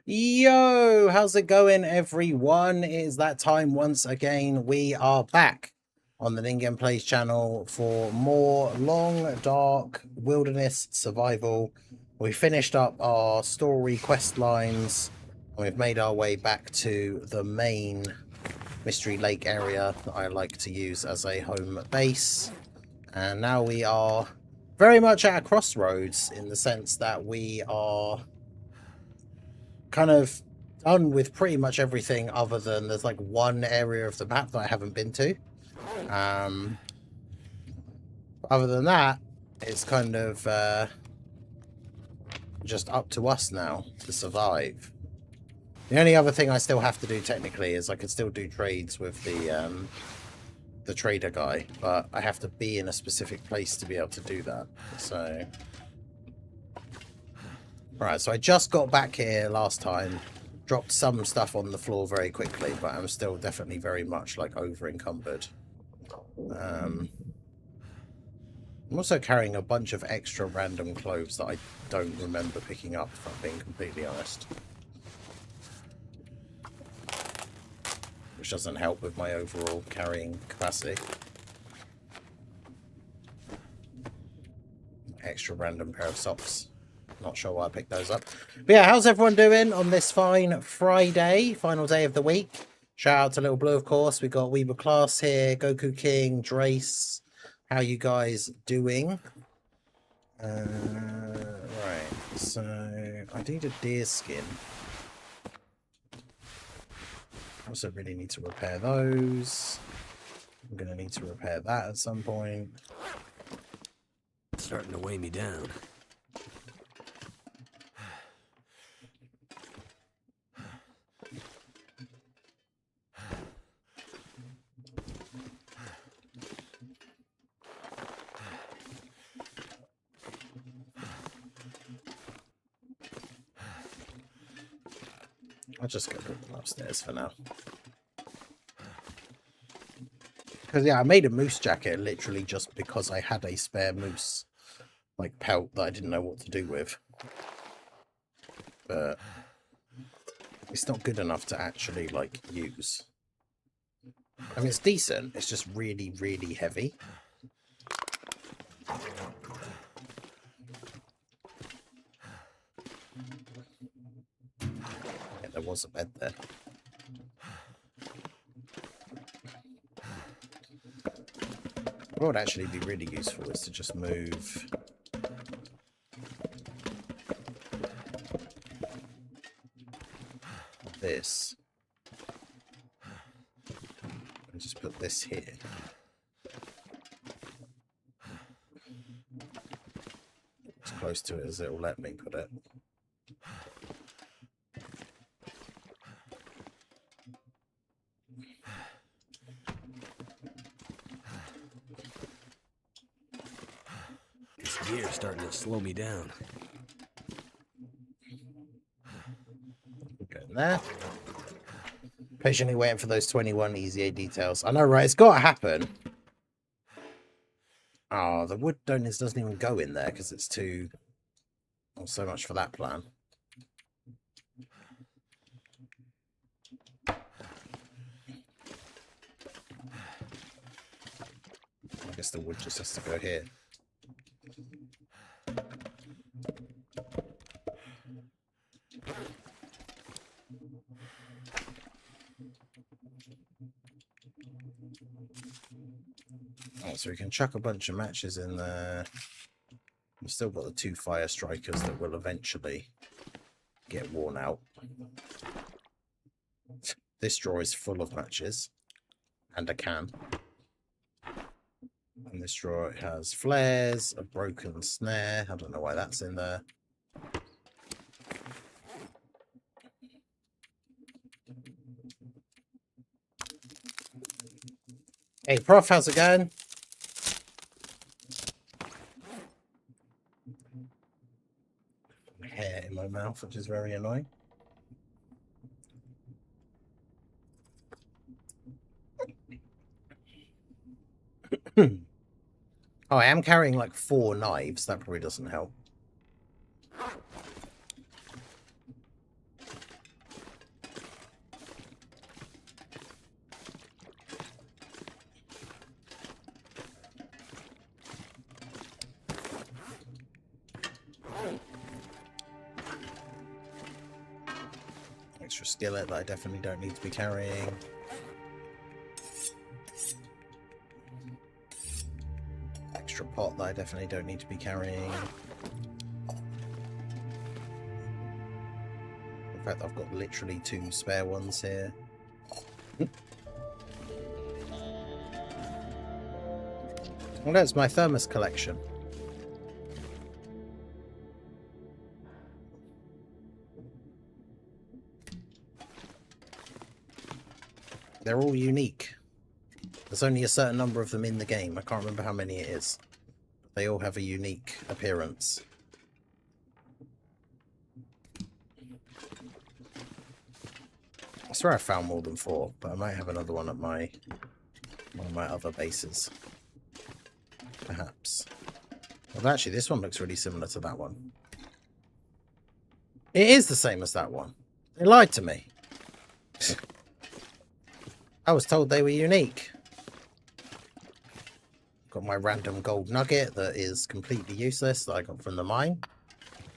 Yo, how's it going, everyone? It is that time once again. We are back on the Ningen Plays channel for more long, dark wilderness survival. We finished up our story quest lines, and we've made our way back to the main Mystery Lake area that I like to use as a home base. And now we are very much at a crossroads in the sense that we are kind of done with pretty much everything other than there's like one area of the map that I haven't been to. Other than that, it's kind of just up to us now to survive. The only other thing I still have to do technically is I can still do trades with the trader guy, but I have to be in a specific place to be able to do that. So, right, so I just got back here last time. Dropped some stuff on the floor very quickly, but I'm still definitely very much like over encumbered. I'm also carrying a bunch of extra random clothes that I don't remember picking up, if I'm being completely honest. Which doesn't help with my overall carrying capacity. Extra random pair of socks. Not sure why I picked those up. But yeah, how's everyone doing on this fine Friday, final day of the week? Shout out to Little Blue, of course. We got Weeble Class here, Goku King, Drace. How you guys doing? Right, so I need a deer skin. I also really need to repair those. I'm going to need to repair that at some point. It's starting to weigh me down. I'll just go put them upstairs for now. Because, yeah, I made a moose jacket literally just because I had a spare moose, like, pelt that I didn't know what to do with. But it's not good enough to actually, like, use. I mean, it's decent. It's just really, really heavy. Yeah, there was a bed there. What would actually be really useful is to just move this and just put this here. As close to it as it will let me put it. This gear's starting to slow me down. Getting there. Patiently waiting for those 21 EZA details. I know, right? It's got to happen. Oh, the wood doesn't even go in there because it's too... Well, so much for that plan. I guess the wood just has to go here. Oh, so we can chuck a bunch of matches in there. We've still got the 2 fire strikers that will eventually get worn out. This drawer is full of matches. And a can. And this drawer has flares, a broken snare. I don't know why that's in there. Hey, Prof, how's it going? Hair in my mouth, which is very annoying. Oh, I am carrying like 4 knives. That probably doesn't help. Extra skillet that I definitely don't need to be carrying. Extra pot that I definitely don't need to be carrying. In fact, I've got literally 2 spare ones here. Well, that's my thermos collection. They're all unique. There's only a certain number of them in the game. I can't remember how many it is. They all have a unique appearance. I swear I found more than 4, but I might have another one at one of my other bases. Perhaps. Well, actually, this one looks really similar to that one. It is the same as that one. They lied to me. I was told they were unique. Got my random gold nugget that is completely useless that I got from the mine.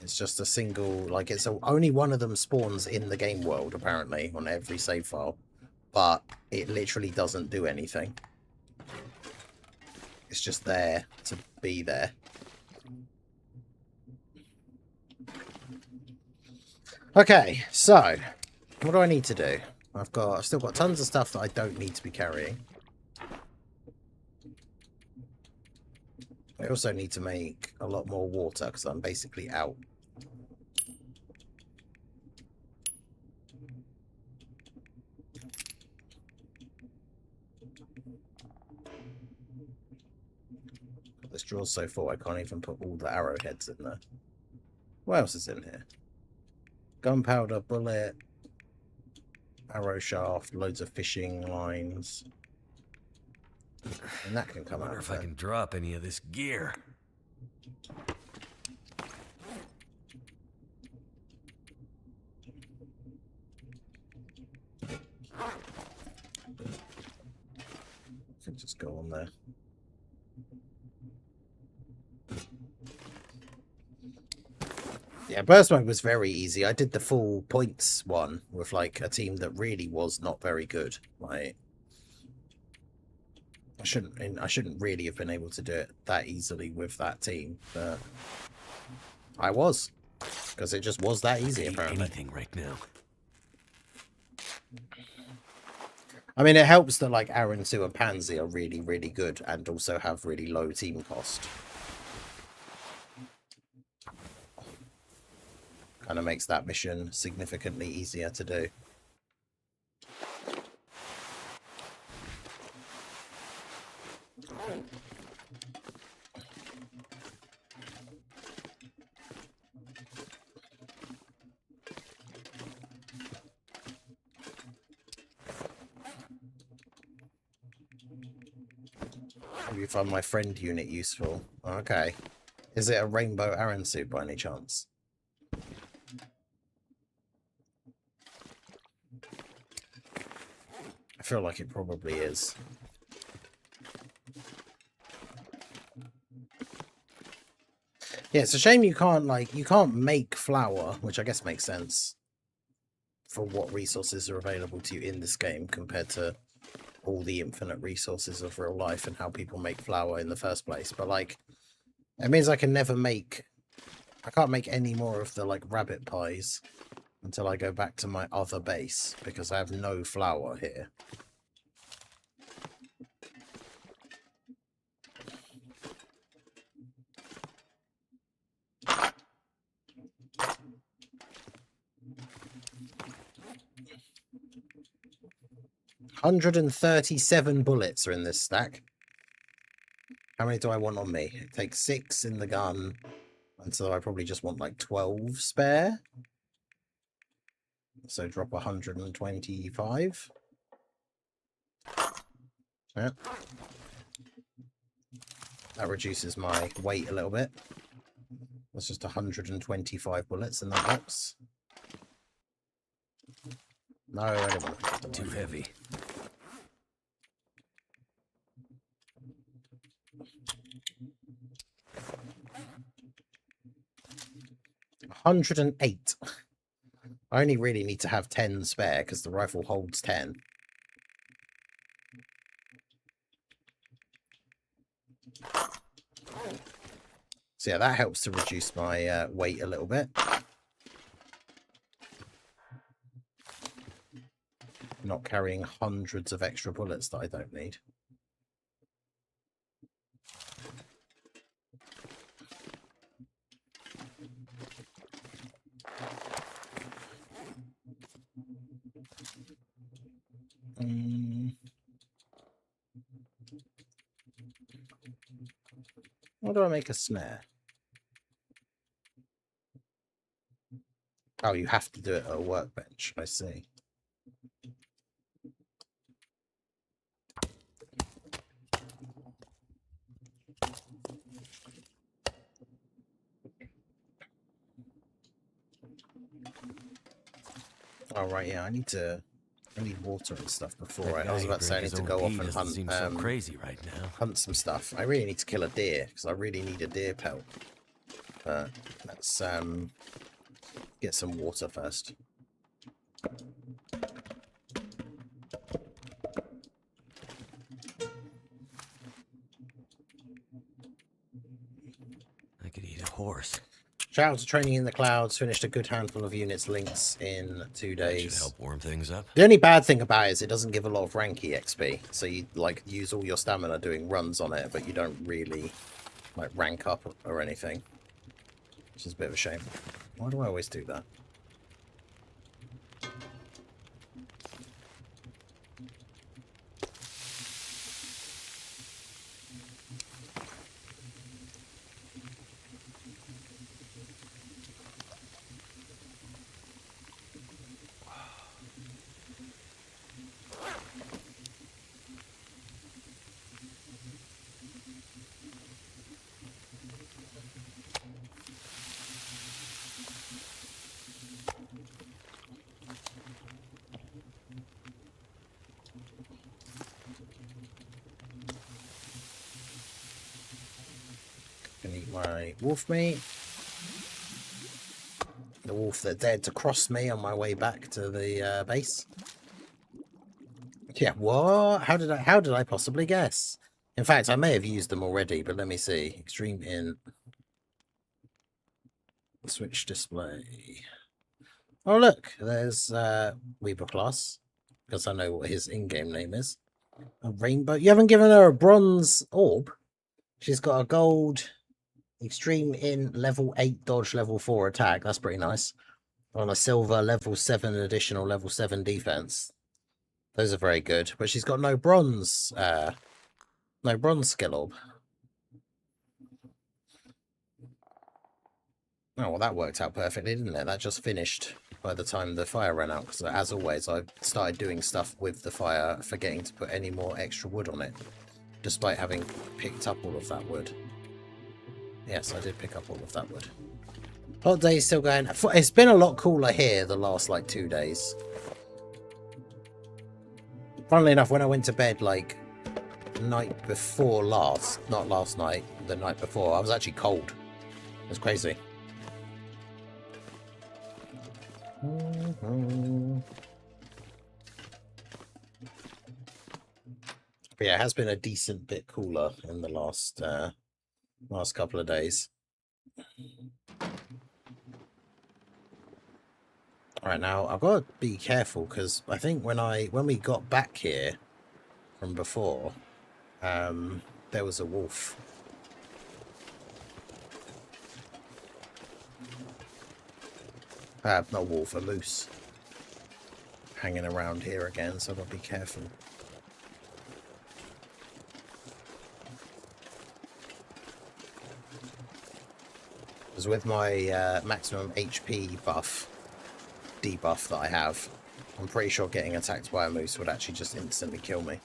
It's just a single, like, only one of them spawns in the game world, apparently, on every save file. But it literally doesn't do anything. It's just there to be there. Okay, so what do I need to do? I've still got tons of stuff that I don't need to be carrying. I also need to make a lot more water because I'm basically out. This draw's so full I can't even put all the arrowheads in there. What else is in here? Gunpowder, bullet, arrow shaft, loads of fishing lines. And that can come out. I wonder if I can drop any of this gear. I can just go on there. Yeah, burst mode was very easy. I did the full points one with like a team that really was not very good. Like, I shouldn't really have been able to do it that easily with that team, but I was, because it just was that easy apparently. Anything right now. I mean, it helps that like Aaron 2 and Pansy are really, really good and also have really low team cost. Kind of makes that mission significantly easier to do. Have you found my friend unit useful? Okay. Is it a rainbow Aaron suit by any chance? I feel like it probably is. Yeah, it's a shame you can't make flour, which I guess makes sense for what resources are available to you in this game compared to all the infinite resources of real life and how people make flour in the first place. But like, it means I can't make any more of the like rabbit pies until I go back to my other base because I have no flour here. $137 bullets are in this stack. How many do I want on me? It takes 6 in the gun, and so I probably just want like 12 spare. So drop 125. Yeah. That reduces my weight a little bit. That's just 125 bullets in that box. No, I don't want it. Too heavy. $108. I only really need to have 10 spare because the rifle holds 10. So yeah, that helps to reduce my weight a little bit. Not carrying hundreds of extra bullets that I don't need. How do I make a snare? Oh, you have to do it at a workbench. I see. Oh, right, yeah, I need water and stuff before I was about to say I need to go off and hunt, so crazy right now. Hunt some stuff. I really need to kill a deer because I really need a deer pelt. But let's get some water first. I could eat a horse. Shout out to Training in the Clouds. Finished a good handful of units links in 2 days. That should help warm things up. The only bad thing about it is it doesn't give a lot of ranky XP. So you like use all your stamina doing runs on it, but you don't really like rank up or anything. Which is a bit of a shame. Why do I always do that? Can eat my wolf meat. The wolf that dared to cross me on my way back to the base. Yeah, what? How did I possibly guess? In fact, I may have used them already, but let me see. Extreme int. Switch display. Oh look, there's Weaver class. Because I know what his in-game name is. A rainbow. You haven't given her a bronze orb. She's got a gold extreme int level 8 dodge level 4 attack. That's pretty nice. On a silver level 7 additional level 7 defense. Those are very good. But she's got no bronze skill orb. Oh, well, that worked out perfectly, didn't it? That just finished by the time the fire ran out. Because as always, I started doing stuff with the fire, forgetting to put any more extra wood on it. Despite having picked up all of that wood. Yes, I did pick up all of that wood. Hot day still going. It's been a lot cooler here the last, like, 2 days. Funnily enough, when I went to bed, like, night before last, not last night, the night before, I was actually cold. It was crazy. But yeah, it has been a decent bit cooler in the last couple of days. All right, now I've got to be careful because I think when we got back here from before, there was a wolf. Not a wolf, a moose hanging around here again, so I've got to be careful. Because with my maximum HP debuff that I have, I'm pretty sure getting attacked by a moose would actually just instantly kill me.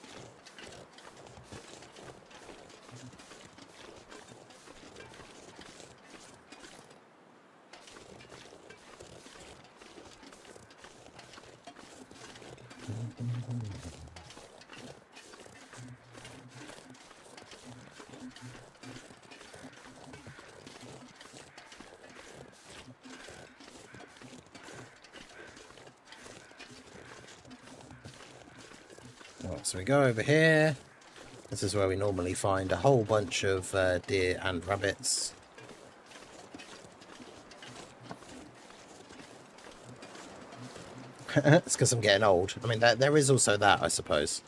So we go over here. This is where we normally find a whole bunch of deer and rabbits. It's because I'm getting old. I mean, there is also that, I suppose.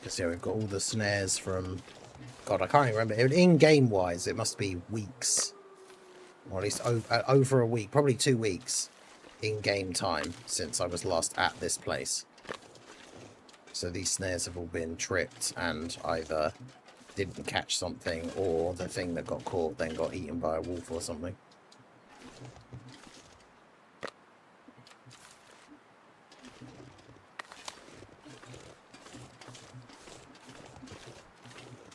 Because yeah, we've got all the snares from... God, I can't even remember. In-game wise, it must be weeks. Or at least over a week. Probably 2 weeks in-game time since I was last at this place. So these snares have all been tripped and either didn't catch something or the thing that got caught then got eaten by a wolf or something.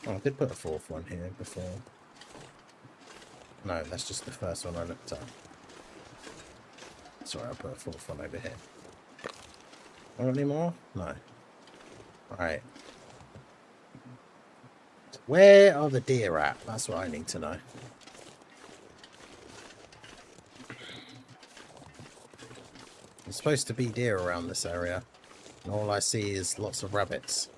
Oh, I did put a fourth one here before. No, that's just the first one I looked at. Sorry, I put a fourth one over here. Want any more? No. Alright. Where are the deer at? That's what I need to know. There's supposed to be deer around this area. And all I see is lots of rabbits.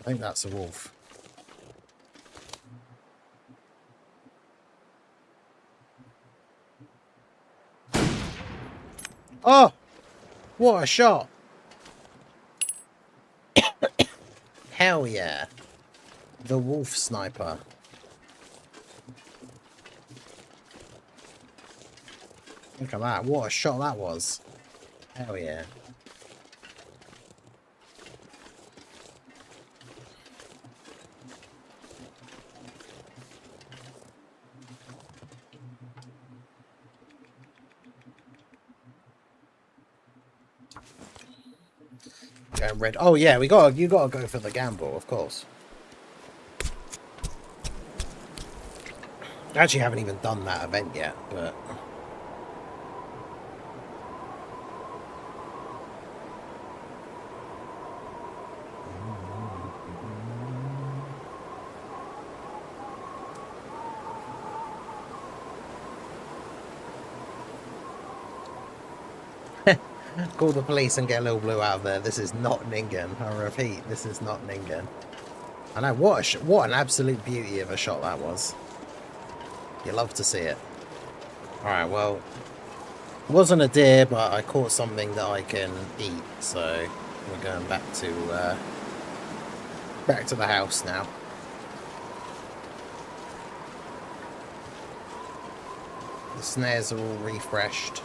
I think that's a wolf. Oh! What a shot! Hell yeah! The wolf sniper. Look at that. What a shot that was. Hell yeah. Going red. Oh yeah, you gotta go for the gamble, of course. I actually haven't even done that event yet, but call the police and get a little blue out of there. This is not Ningen. I repeat, this is not Ningen. I know, what an absolute beauty of a shot that was. You love to see it. Alright, well, it wasn't a deer, but I caught something that I can eat, so we're going back to the house now. The snares are all refreshed.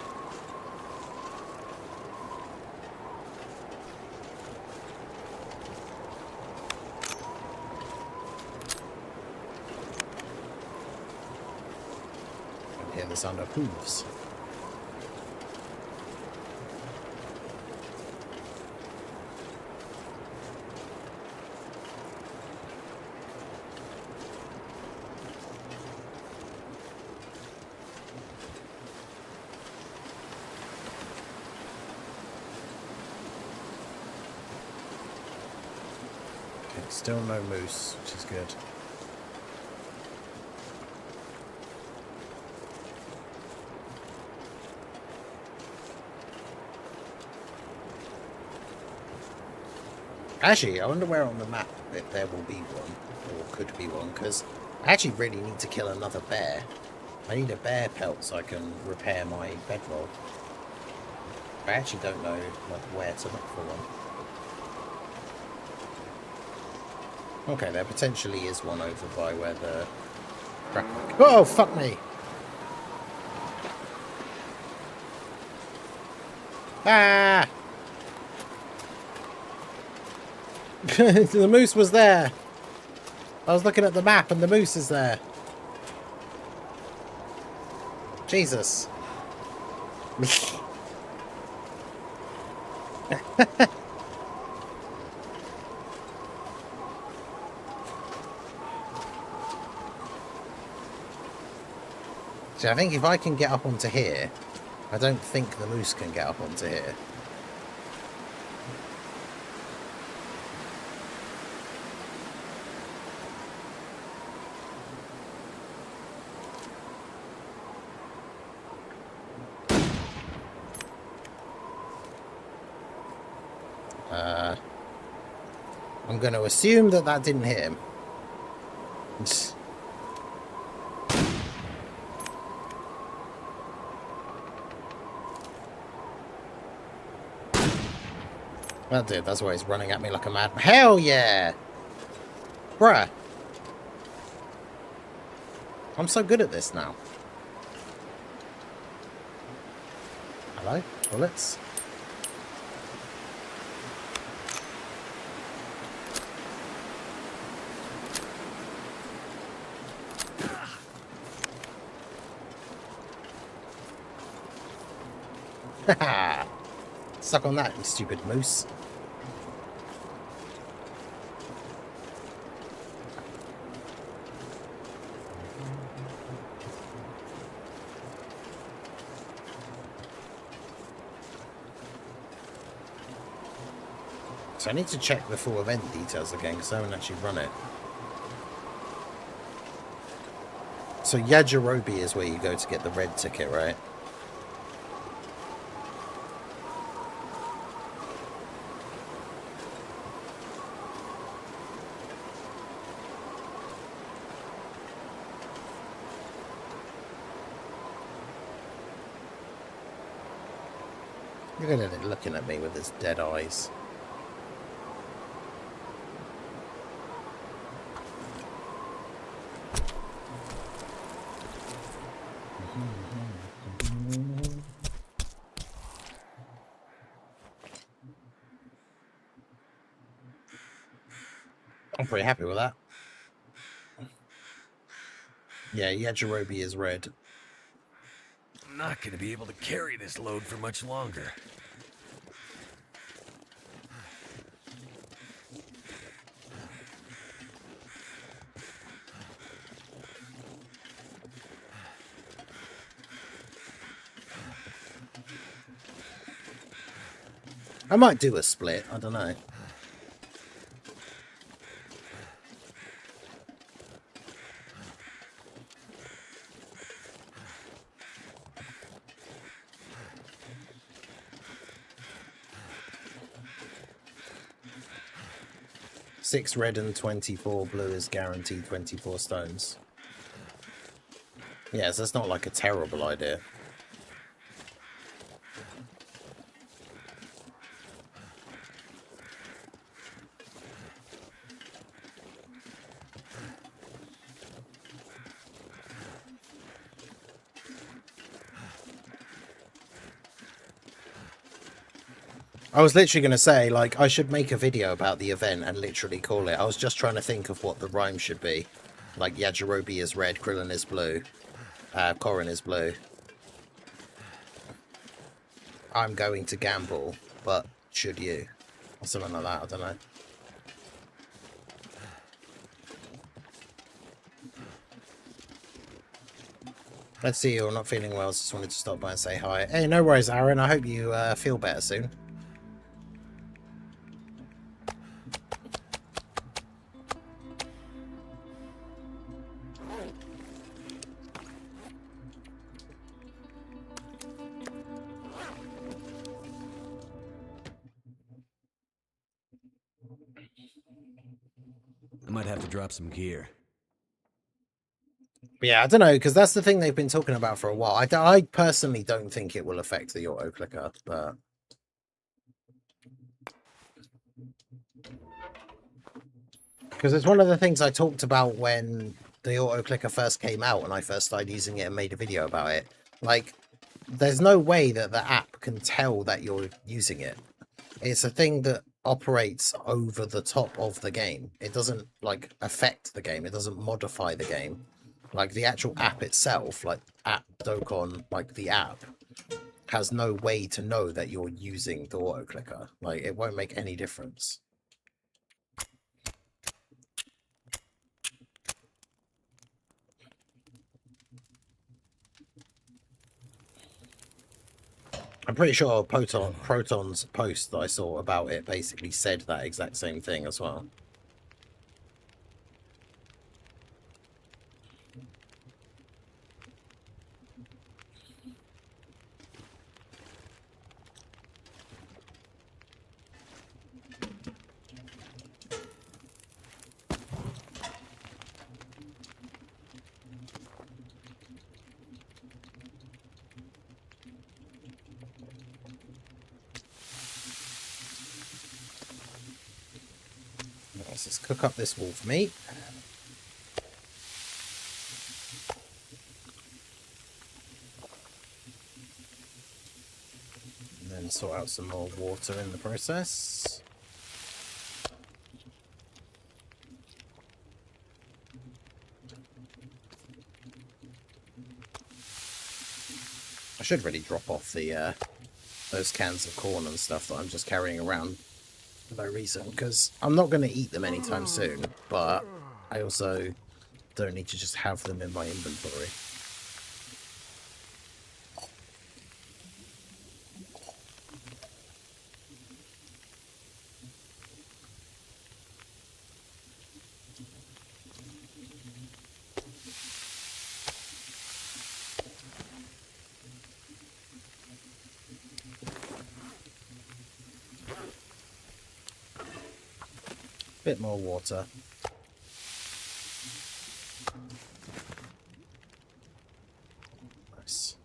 Hear the sound of hooves. Okay, still no moose, which is good. Actually, I wonder where on the map if there will be one, or could be one, because I actually really need to kill another bear. I need a bear pelt so I can repair my bedroll. I actually don't know where to look for one. Okay, there potentially is one over by where the... Oh, fuck me! Ah! The moose was there. I was looking at the map and the moose is there. Jesus. So I think if I can get up onto here, I don't think the moose can get up onto here. I'm going to assume that that didn't hit him. That did. That's why he's running at me like a mad. Hell yeah! Bruh. I'm so good at this now. Hello? Bullets? Haha! Suck on that, you stupid moose. So I need to check the full event details again because I haven't actually run it. So Yajirobe is where you go to get the red ticket, right? Look at it looking at me with its dead eyes. I'm pretty happy with that. Yeah, Yajirobe is red. I'm not going to be able to carry this load for much longer. I might do a split, I don't know. Six red and 24 blue is guaranteed 24 stones. Yes, that's not like a terrible idea. I was literally going to say, like, I should make a video about the event and literally call it. I was just trying to think of what the rhyme should be. Like, Yajirobe is red, Krillin is blue, Corrin is blue. I'm going to gamble, but should you? Or something like that, I don't know. Let's see, you're not feeling well, so just wanted to stop by and say hi. Hey, no worries, Aaron. I hope you feel better soon. I might have to drop some gear. But yeah, I don't know, because that's the thing they've been talking about for a while. I personally don't think it will affect the auto clicker, but because it's one of the things I talked about when the auto clicker first came out and I first started using it and made a video about it. Like, there's no way that the app can tell that you're using it. It's a thing that operates over the top of the game. It doesn't, like, affect the game. It doesn't modify the game. Like, the actual app itself, like, app Dokkan, like, the app, has no way to know that you're using the auto clicker. Like, it won't make any difference. I'm pretty sure Proton's post that I saw about it basically said that exact same thing as well. Let's just cook up this wolf meat. And then sort out some more water in the process. I should really drop off the those cans of corn and stuff that I'm just carrying around for no reason, because I'm not going to eat them anytime soon, but I also don't need to just have them in my inventory. Bit more water. Nice.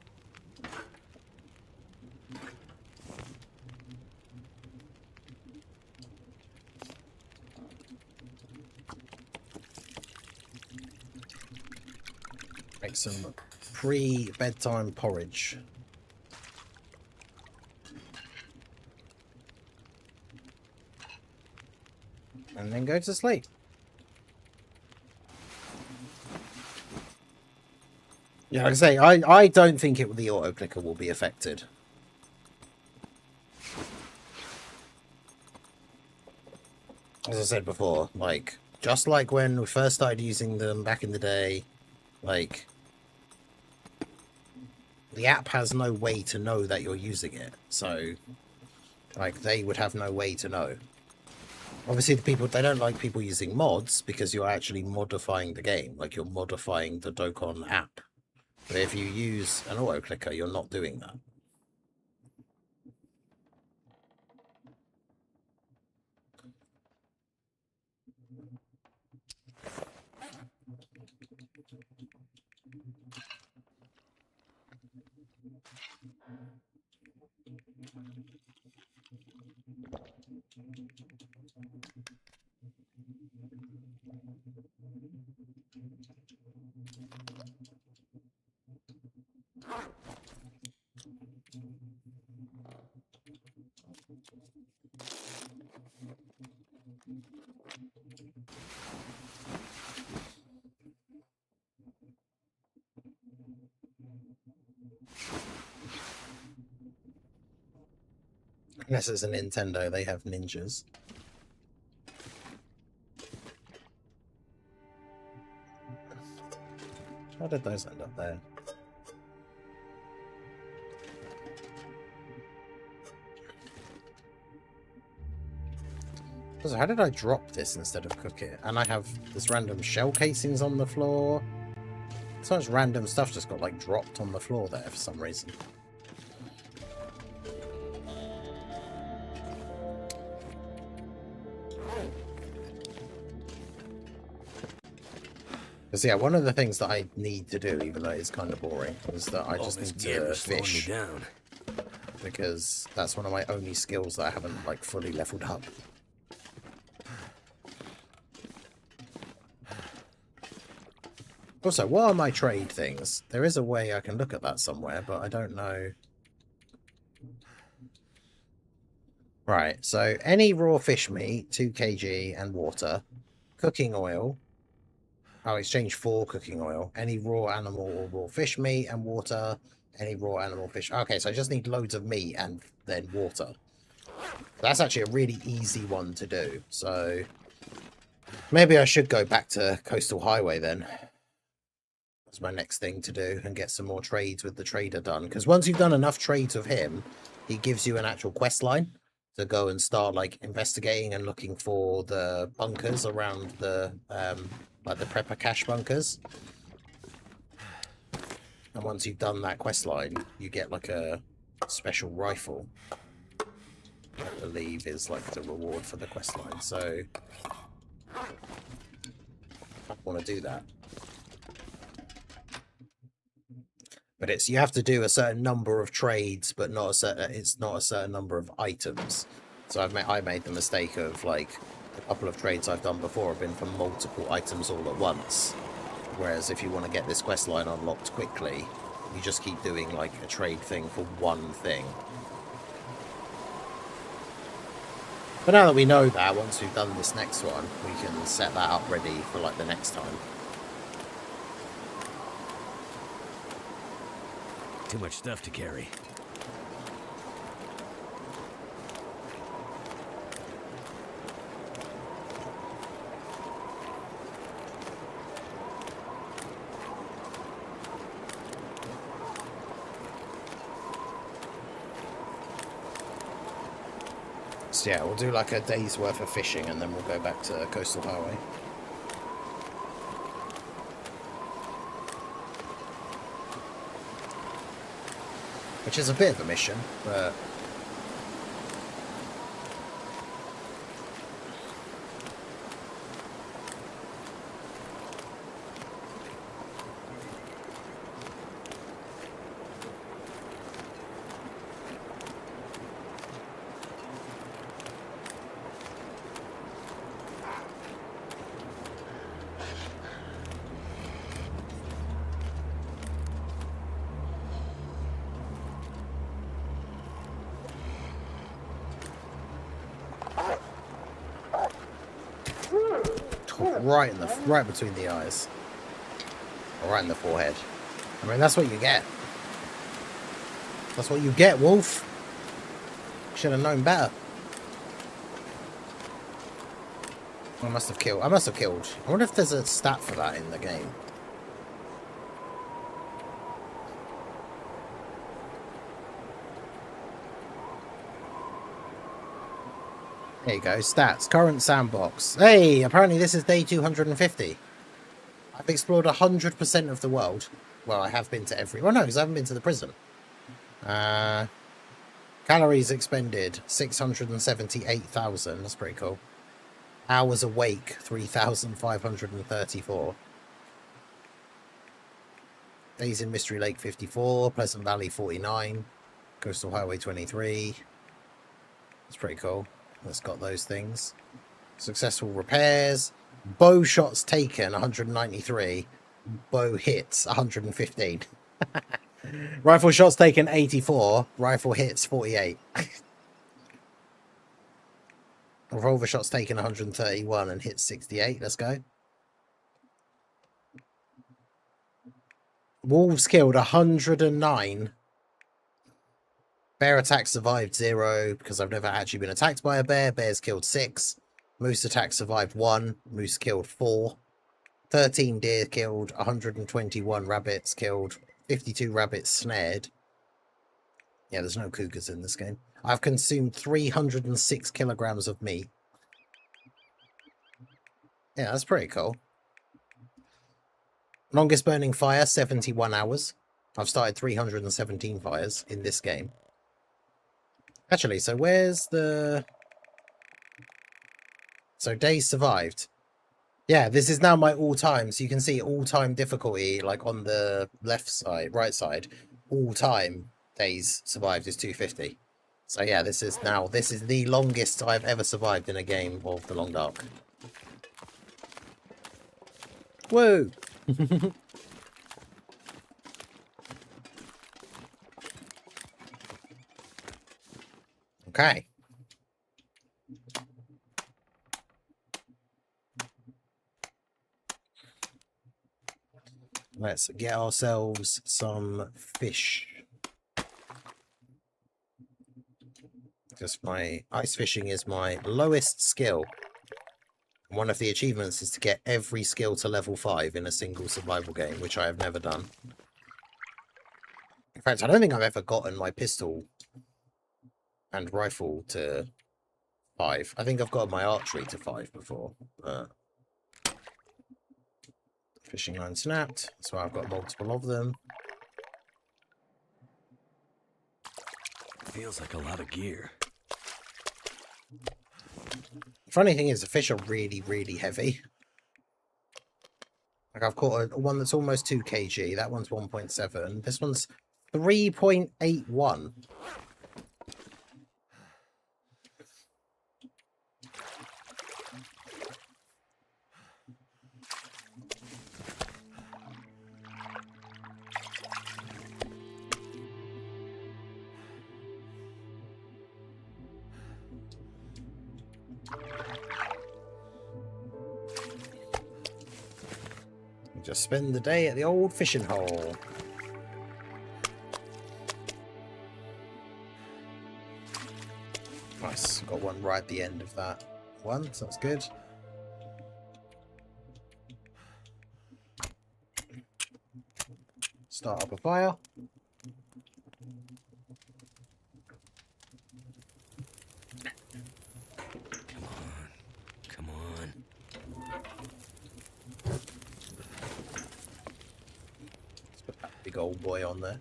Make some pre-bedtime porridge. And then go to sleep. Yeah, like I say, I don't think the auto clicker will be affected. As I said before, like, just like when we first started using them back in the day, like, the app has no way to know that you're using it. So, like, they would have no way to know. Obviously, they don't like people using mods because you're actually modifying the game. Like, you're modifying the Dokkan app. But if you use an auto clicker, you're not doing that. Unless it's a Nintendo, they have ninjas. How did those end up there? So how did I drop this instead of cook it? And I have this random shell casings on the floor. So much random stuff just got like dropped on the floor there for some reason. Because yeah, one of the things that I need to do, even though it's kind of boring, is that I just need to fish. Down. Because that's one of my only skills that I haven't like fully leveled up. Also, what are my trade things? There is a way I can look at that somewhere, but I don't know. Right, so any raw fish meat, 2 kg, and water. Cooking oil. I'll exchange for cooking oil. Any raw animal or raw fish meat and water. Any raw animal fish. Okay, so I just need loads of meat and then water. That's actually a really easy one to do. So maybe I should go back to Coastal Highway then. That's my next thing to do, and get some more trades with the trader done. Because once you've done enough trades with him, he gives you an actual quest line to go and start like investigating and looking for the bunkers around the like the prepper cache bunkers. And once you've done that quest line, you get like a special rifle. I believe is like the reward for the quest line. So I want to do that. But it's, you have to do a certain number of trades, but not a certain, it's not a certain number of items. So I made the mistake of like a couple of trades I've done before have been for multiple items all at once. Whereas if you want to get this quest line unlocked quickly, you just keep doing like a trade thing for one thing. But now that we know that, once we've done this next one, we can set that up ready for like the next time. Too much stuff to carry. So yeah, we'll do like a day's worth of fishing and then we'll go back to Coastal Highway. Which is a bit of a mission, but... right between the eyes, or right in the forehead. I mean, that's what you get. That's what you get, Wolf. Should have known better. I must have killed. I wonder if there's a stat for that in the game. There you go, stats, current sandbox. Hey, apparently this is day 250. I've explored 100% of the world. Well, I have been to every... Well, no, because I haven't been to the prison. Calories expended, 678,000. That's pretty cool. Hours awake, 3,534. Days in Mystery Lake, 54. Pleasant Valley, 49. Coastal Highway, 23. That's pretty cool. That's got those things. Successful repairs. Bow shots taken, 193. Bow hits, 115. Rifle shots taken, 84. Rifle hits, 48. Revolver shots taken, 131 and hits 68. Let's go. Wolves killed, 109. Bear attack survived 0 because I've never actually been attacked by a bear. Bears killed 6. Moose attack survived 1. Moose killed 4. 13 deer killed. 121 rabbits killed. 52 rabbits snared. Yeah, there's no cougars in this game. I've consumed 306 kilograms of meat. Yeah, that's pretty cool. Longest burning fire, 71 hours. I've started 317 fires in this game. Actually, so where's the... So days survived. Yeah, this is now my all-time. So you can see all-time difficulty, like on the left side, right side. All-time days survived is 250. So yeah, this is the longest I've ever survived in a game of The Long Dark. Whoa! Okay. Let's get ourselves some fish. Because my ice fishing is my lowest skill. One of the achievements is to get every skill to level 5 in a single survival game, which I have never done. In fact, I don't think I've ever gotten my pistol and rifle to 5. I think I've got my archery to 5 before. Fishing line snapped. That's why I've got multiple of them. Feels like a lot of gear. Funny thing is, the fish are really, really heavy. Like, I've caught one that's almost 2 kg. That one's 1.7. This one's 3.81. Just spend the day at the old fishing hole. Nice. Got one right at the end of that one, so that's good. Start up a fire. Come on. Let's put that big old boy on there.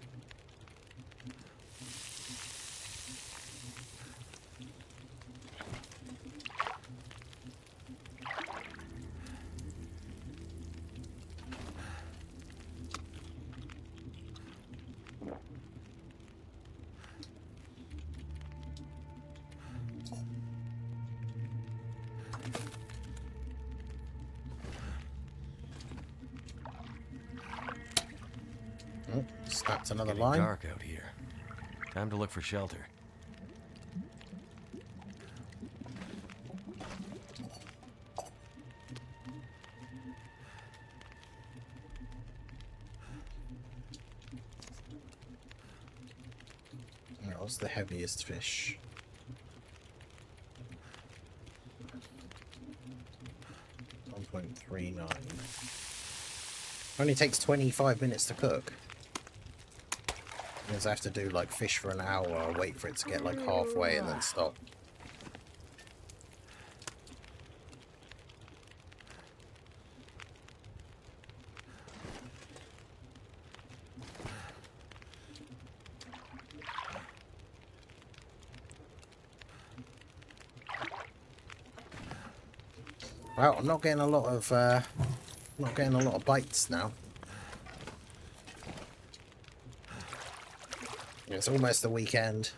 Oh, snapped another Getting line. dark out here. Time to look for shelter. That was the heaviest fish. .39. Only takes 25 minutes to cook. Means I have to do like fish for an hour, wait for it to get like halfway and then stop. Well, I'm not getting a lot of bites now. It's almost the weekend.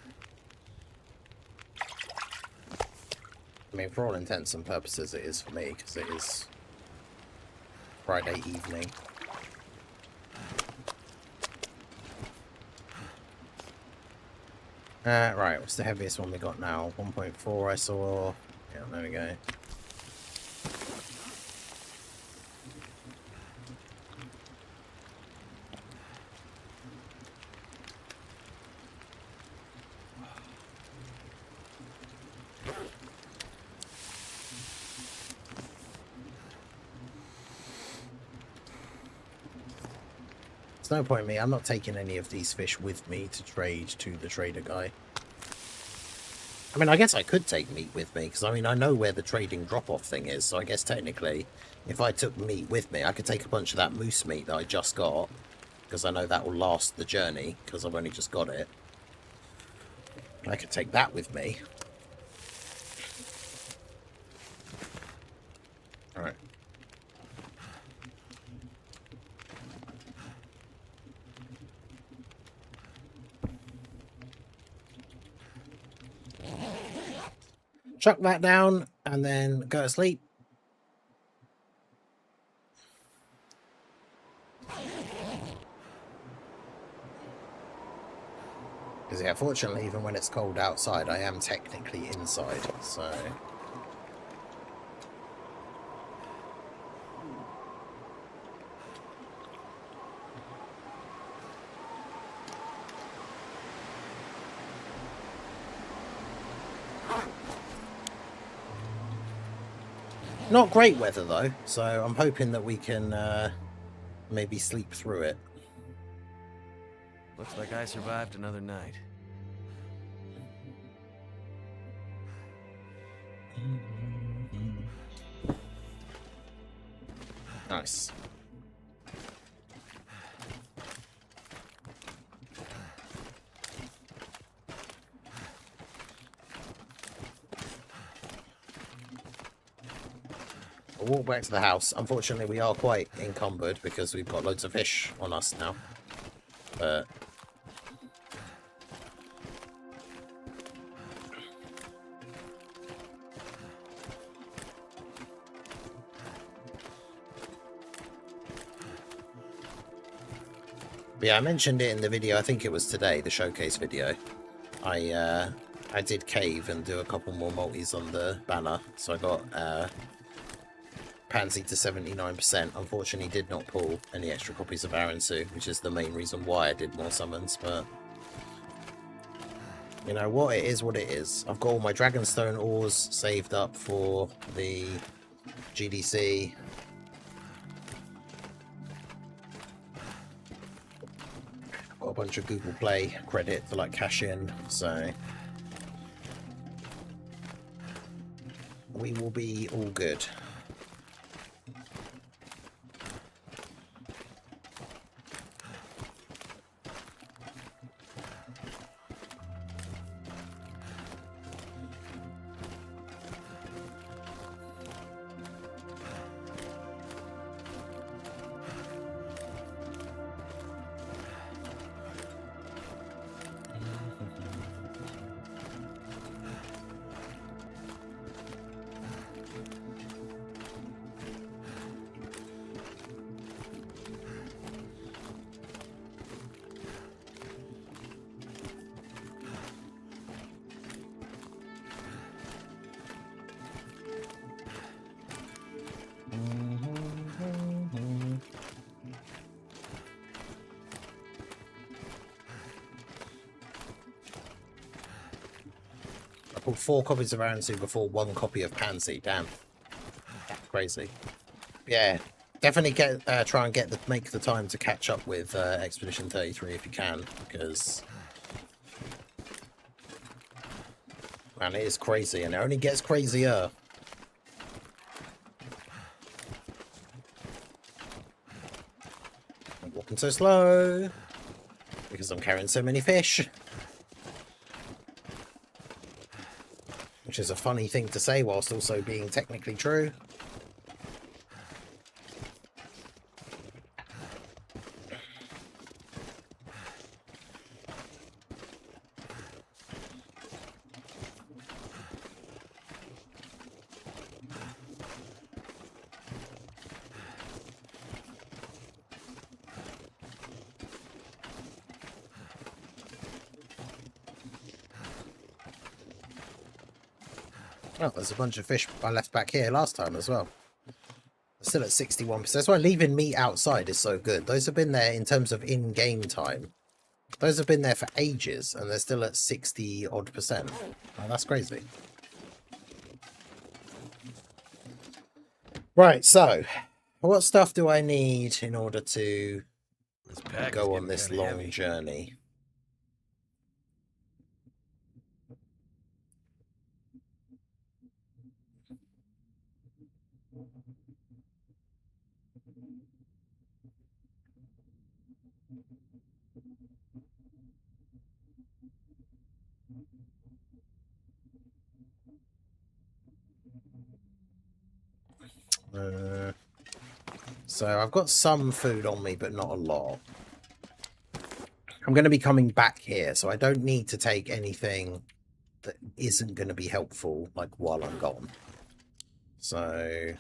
I mean, for all intents and purposes, it is for me, because it is Friday evening. Right, what's the heaviest one we got now? 1.4 I saw. Yeah, there we go. No point in me. I'm not taking any of these fish with me to trade to the trader guy. I mean, I guess I could take meat with me, because I mean, I know where the trading drop-off thing is, so I guess technically, if I took meat with me, I could take a bunch of that moose meat that I just got, because I know that will last the journey, because I've only just got it. I could take that with me. Alright. Chuck that down and then go to sleep. Because yeah, fortunately, even when it's cold outside, I am technically inside, so... Not great weather though, so I'm hoping that we can maybe sleep through it. Looks like I survived another night. Nice. We'll walk back to the house. Unfortunately, we are quite encumbered because we've got loads of fish on us now. But yeah, I mentioned it in the video. I think it was today, the showcase video. I did cave and do a couple more multis on the banner, so I got Pansy to 79%. Unfortunately, did not pull any extra copies of Aransu, which is the main reason why I did more summons. But you know what? It is what it is. I've got all my Dragonstone ores saved up for the GDC. Got a bunch of Google Play credit to like cash in, so we will be all good. I pulled 4 copies of Aransu before 1 copy of Pansy. Damn, that's crazy. Yeah, definitely try and make the time to catch up with Expedition 33 if you can, because man, it is crazy, and it only gets crazier. I'm walking so slow because I'm carrying so many fish. Which is a funny thing to say whilst also being technically true. Oh, there's a bunch of fish I left back here last time as well. Still at 61%. That's why leaving meat outside is so good. Those have been there in terms of in-game time. Those have been there for ages, and they're still at 60-odd%. Oh, that's crazy. Right, so what stuff do I need in order to go on this long journey? So I've got some food on me, but not a lot. I'm going to be coming back here, so I don't need to take anything that isn't going to be helpful, like, while I'm gone. So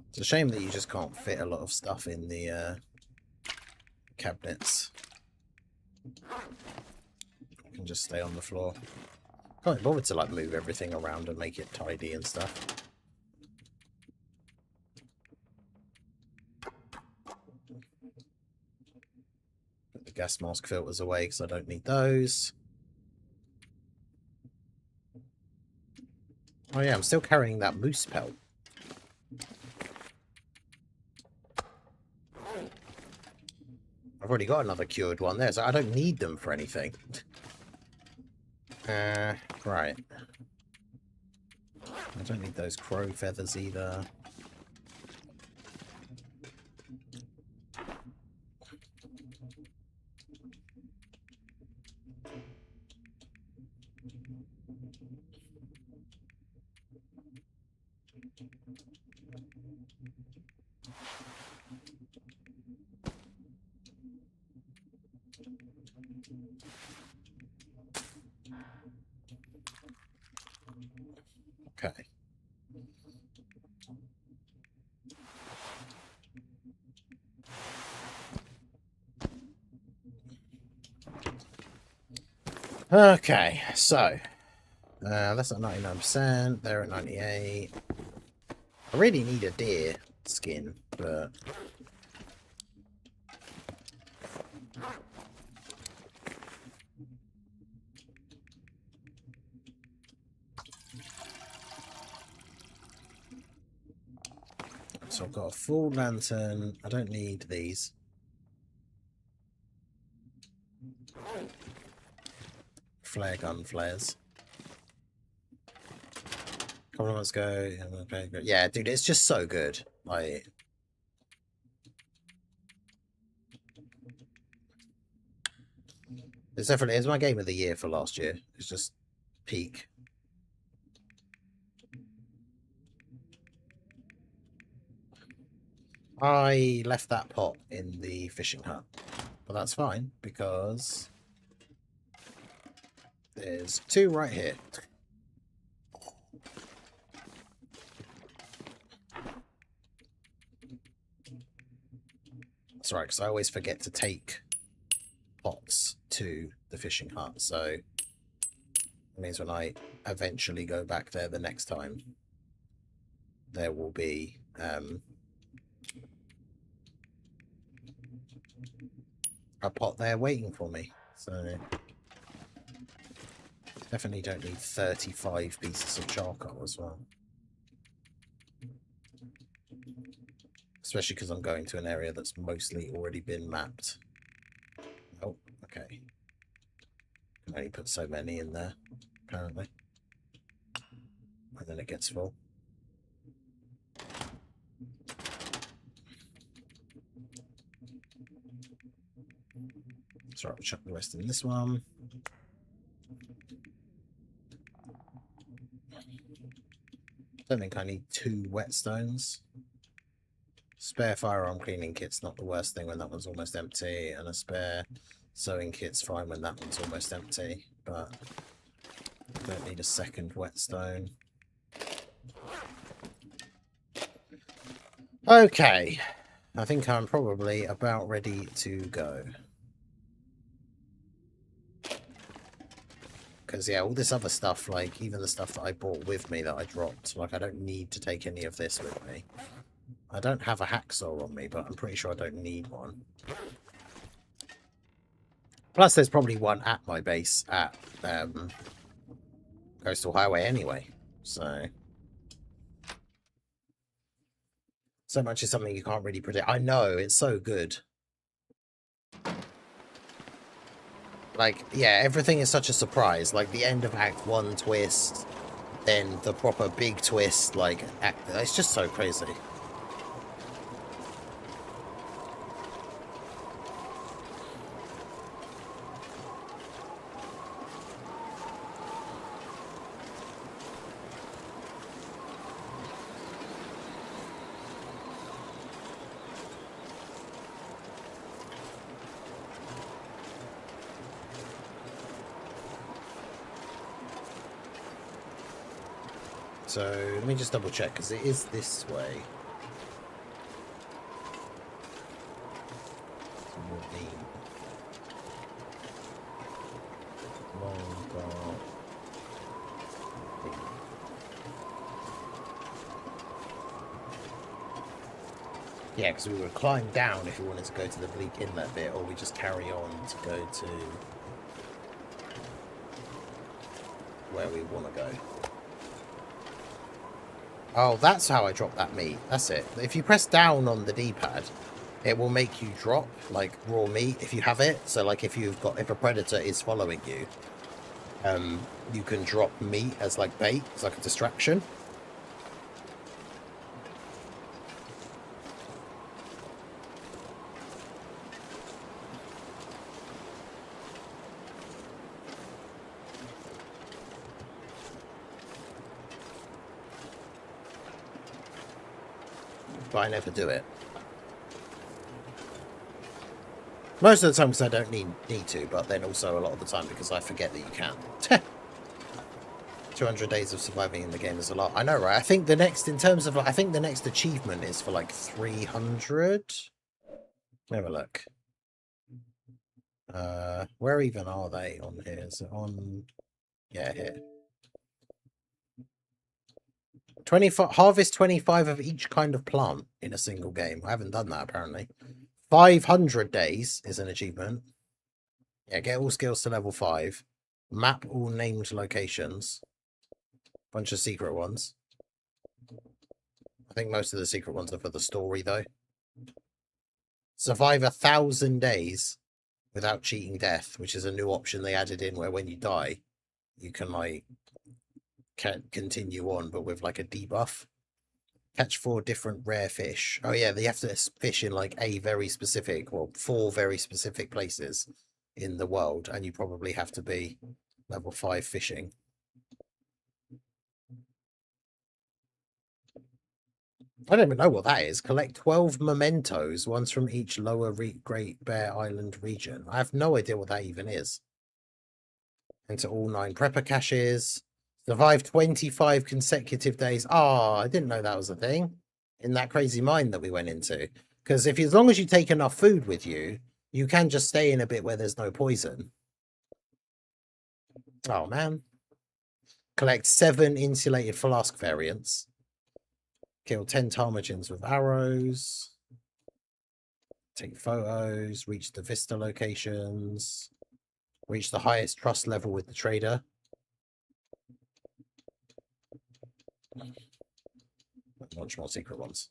it's a shame that you just can't fit a lot of stuff in the cabinets. You can just stay on the floor. Can't be bothered to like move everything around and make it tidy and stuff. gas mask filters away because I don't need those. Oh yeah, I'm still carrying that moose pelt. I've already got another cured one there, so I don't need them for anything. Right. I don't need those crow feathers either. Okay. Okay, so that's at 99%. They're at 98. I really need a deer skin, but so I've got a full lantern. I don't need these. Flare gun flares. A couple of months ago, yeah, dude, it's just so good. Like, it's my game of the year for last year. It's just peak. I left that pot in the fishing hut, but that's fine because there's two right here. That's right, because I always forget to take pots to the fishing hut, so it means when I eventually go back there the next time, there will be a pot there waiting for me. So definitely don't need 35 pieces of charcoal as well. Especially because I'm going to an area that's mostly already been mapped. Oh, okay. Can only put so many in there, apparently. And then it gets full. So I'll chuck the rest in this one. Don't think I need 2 whetstones. Spare firearm cleaning kit's not the worst thing when that one's almost empty, and a spare sewing kit's fine when that one's almost empty, but I don't need a second whetstone. Okay, I think I'm probably about ready to go. Because, yeah, all this other stuff, like, even the stuff that I brought with me that I dropped, like, I don't need to take any of this with me. I don't have a hacksaw on me, but I'm pretty sure I don't need one. Plus, there's probably one at my base at Coastal Highway anyway. So much is something you can't really predict. I know, it's so good. Like, yeah, everything is such a surprise. Like, the end of Act 1 twist, then the proper big twist, like, it's just so crazy. So let me just double check, because it is this way. Yeah, because we would climb down if we wanted to go to the bleak inlet bit, or we just carry on to go to where we want to go. Oh, that's how I drop that meat. That's it. If you press down on the D-pad, it will make you drop, like, raw meat if you have it. So, like, if a predator is following you, you can drop meat as, like, bait. It's like a distraction. But I never do it. Most of the time because I don't need to, but then also a lot of the time because I forget that you can. 200 days of surviving in the game is a lot. I know, right? I think the next, in terms of, I think the next achievement is for like 300. Have a look. Where even are they on here? Is it on? Yeah, here. 25, harvest 25 of each kind of plant in a single game. I haven't done that apparently. 500 days is an achievement. Yeah, get all skills to level 5. Map all named locations. Bunch of secret ones. I think most of the secret ones are for the story though. Survive 1,000 days without cheating death, which is a new option they added in where when you die, you can like continue on, but with like a debuff. Catch 4 different rare fish. Oh yeah, they have to fish in like a very specific, well, 4 very specific places in the world, and you probably have to be level 5 fishing. I don't even know what that is. Collect 12 mementos, ones from each lower Great Bear Island region. I have no idea what that even is. Enter all 9 prepper caches. Survive 25 consecutive days. Oh, I didn't know that was a thing in that crazy mine that we went into. Because as long as you take enough food with you, you can just stay in a bit where there's no poison. Oh, man. Collect 7 insulated flask variants. Kill 10 ptarmigans with arrows. Take photos. Reach the Vista locations. Reach the highest trust level with the trader. Launch more secret ones.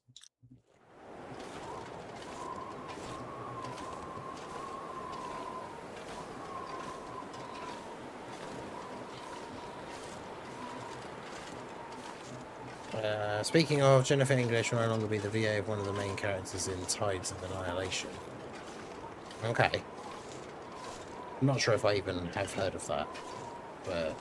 Speaking of, Jennifer English will no longer be the VA of one of the main characters in Tides of Annihilation. Okay. I'm not sure if I even have heard of that, but...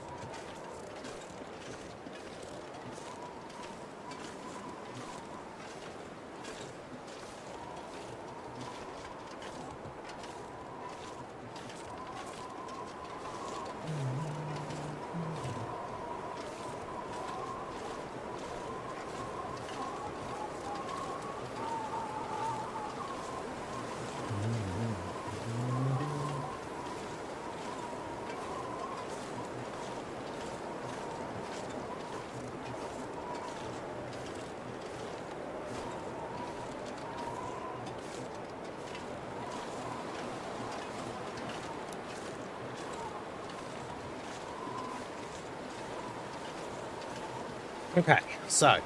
Okay, so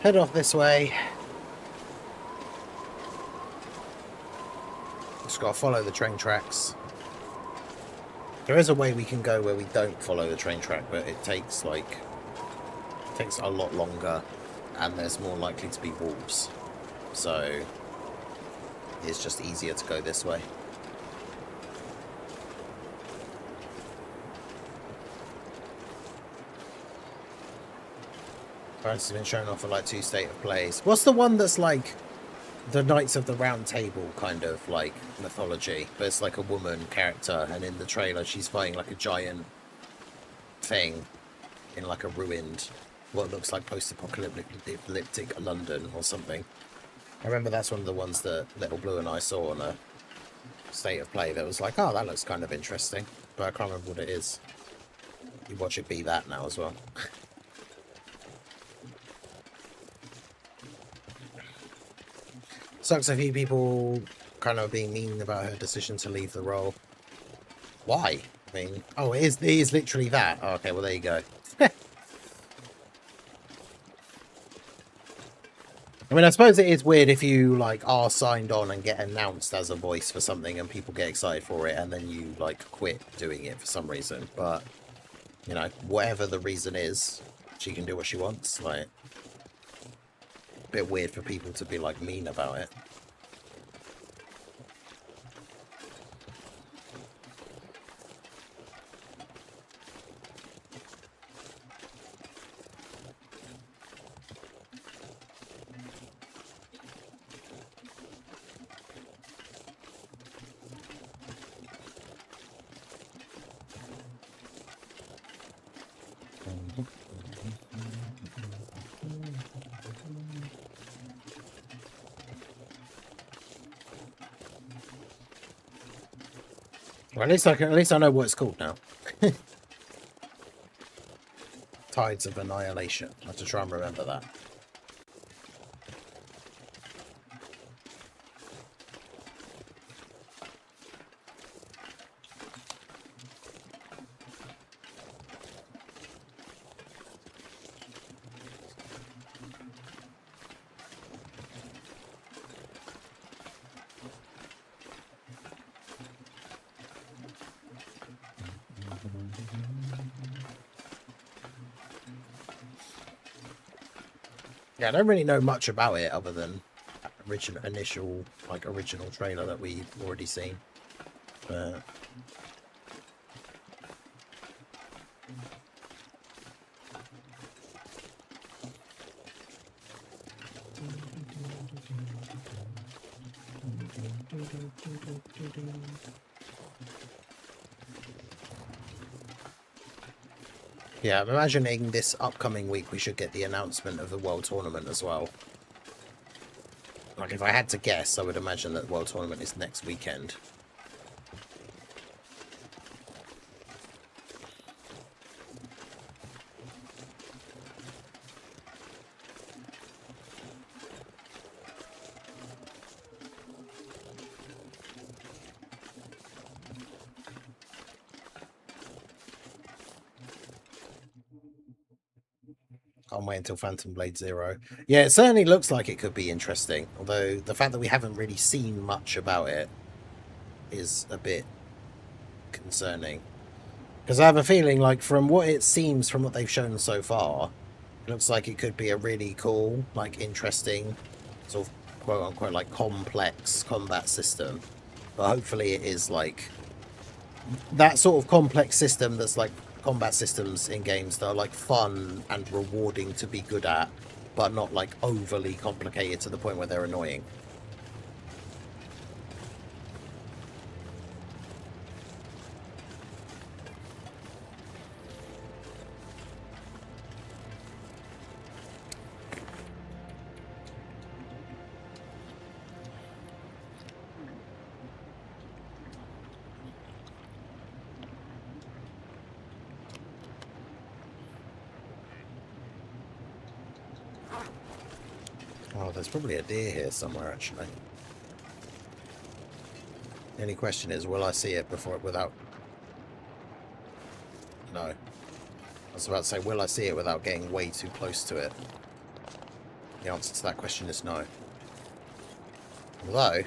head off this way. Just gotta follow the train tracks. There is a way we can go where we don't follow the train track, but it takes a lot longer, and there's more likely to be wolves. So it's just easier to go this way. Has been shown off for like 2 state of plays. What's the one that's like the Knights of the Round Table kind of like mythology, but it's like a woman character, and in the trailer she's fighting like a giant thing in like a ruined, what looks like post-apocalyptic London or something. I remember that's one of the ones that Little Blue and I saw on a state of play that was like, oh, that looks kind of interesting, but I can't remember what it is. You watch it be that now as well. Sucks a few people kind of being mean about her decision to leave the role. Why? I mean, oh, it is literally that. Oh, okay, well, there you go. I mean, I suppose it is weird if you, like, are signed on and get announced as a voice for something and people get excited for it and then you, like, quit doing it for some reason. But, you know, whatever the reason is, she can do what she wants. Like, a bit weird for people to be, like, mean about it. Well, at least I know what it's called now. Tides of Annihilation. I have to try and remember that. Yeah, I don't really know much about it other than original trailer that we've already seen. But yeah, I'm imagining this upcoming week we should get the announcement of the World Tournament as well. Like, if I had to guess, I would imagine that the World Tournament is next weekend. Can't wait until Phantom Blade Zero. Yeah, it certainly looks like it could be interesting. Although the fact that we haven't really seen much about it is a bit concerning. Because I have a feeling, like, from what it seems from what they've shown so far, it looks like it could be a really cool, like, interesting, sort of quote-unquote, like, complex combat system. But hopefully it is, like, that sort of complex system that's, like, combat systems in games that are, like, fun and rewarding to be good at, but not, like, overly complicated to the point where they're annoying. Oh, there's probably a deer here somewhere, actually. The only question is, will I see it without... No. I was about to say, will I see it without getting way too close to it? The answer to that question is no. Although...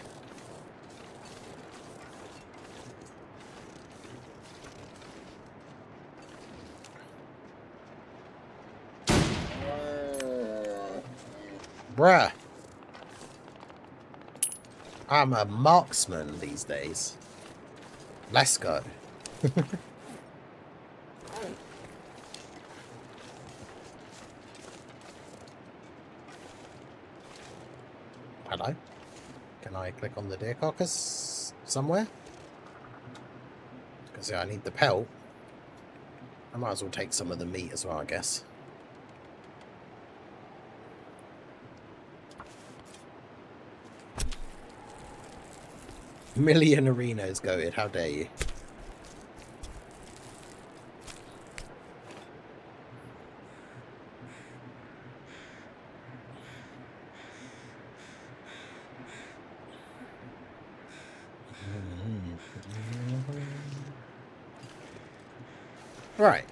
Bruh! I'm a marksman these days. Let's go. Hello? Can I click on the deer carcass somewhere? Because yeah, I need the pelt. I might as well take some of the meat as well, I guess. Million arenas goated, how dare you? Right.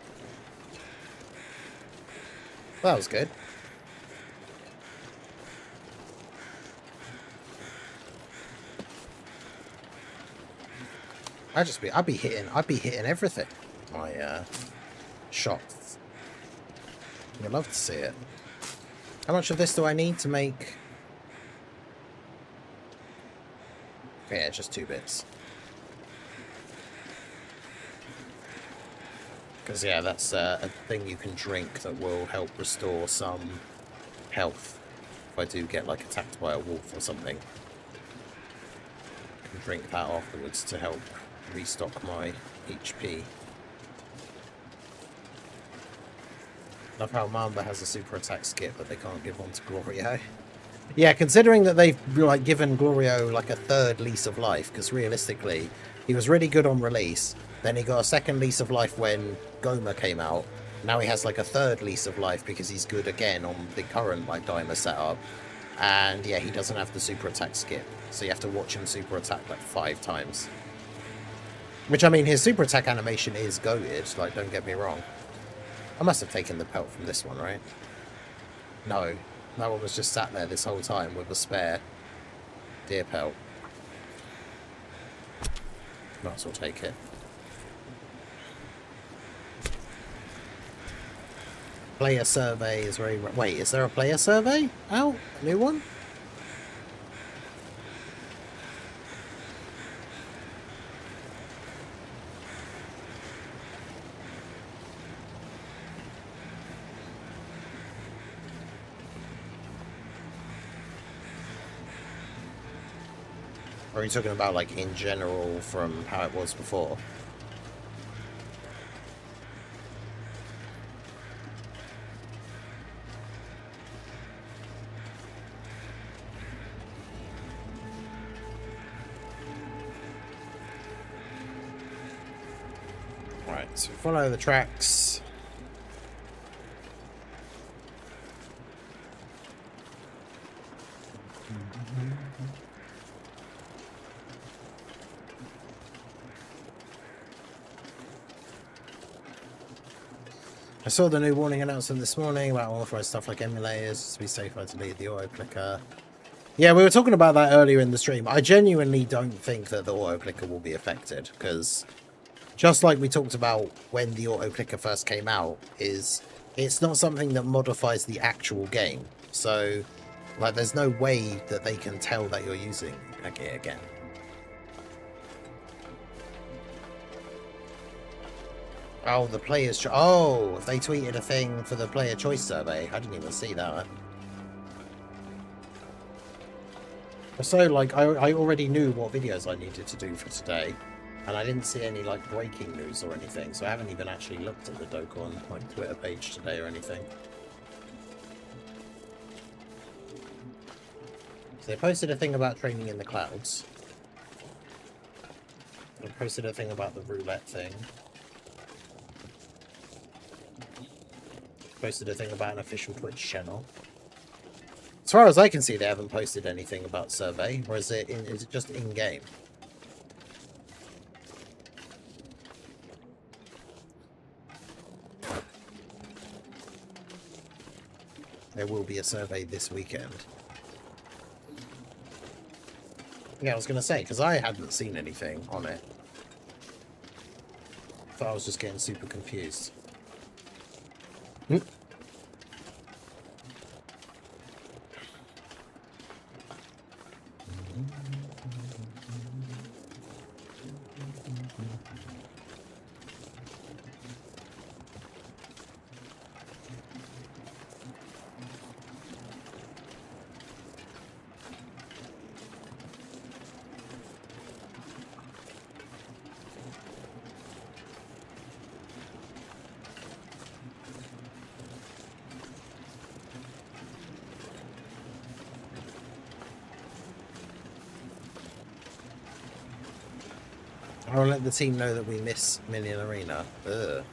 That was good. I'd be hitting everything. My shots. You'd love to see it. How much of this do I need to make? Yeah, just 2 bits. Because yeah, that's a thing you can drink that will help restore some health. If I do get like attacked by a wolf or something, I can drink that afterwards to help restock my HP. Love how Mamba has a super attack skip, but they can't give one to Glorio. Yeah, considering that they've like given Glorio like a 3rd lease of life, because realistically, he was really good on release. Then he got a 2nd lease of life when Goma came out. Now he has like a 3rd lease of life because he's good again on the current like Dimer setup. And yeah, he doesn't have the super attack skip, so you have to watch him super attack like 5 times. Which, I mean, his super attack animation is goated, like, don't get me wrong. I must have taken the pelt from this one, right? No, that one was just sat there this whole time with a spare deer pelt. Might as well take it. Player survey is very... Wait, is there a player survey out? A new one? Or are you talking about, like, in general from how it was before? Right, so follow the tracks. I saw the new warning announcement this morning about unauthorized stuff like emulators. To be safe, I deleted the auto clicker. Yeah, we were talking about that earlier in the stream. I genuinely don't think that the auto clicker will be affected, because just like we talked about when the auto clicker first came out, it's not something that modifies the actual game. So, like, there's no way that they can tell that you're using it again. Oh, the players... Oh, they tweeted a thing for the player choice survey. I didn't even see that. So, like, I already knew what videos I needed to do for today. And I didn't see any, like, breaking news or anything. So I haven't even actually looked at the Dokkan, like, Twitter page today or anything. So they posted a thing about training in the clouds. They posted a thing about the roulette thing. Posted a thing about an official Twitch channel. As far as I can see, they haven't posted anything about survey, or is it just in game? There will be a survey this weekend. Yeah, I was gonna say, because I hadn't seen anything on it. Thought I was just getting super confused. I'll let the team know that we miss Minion Arena. Ugh.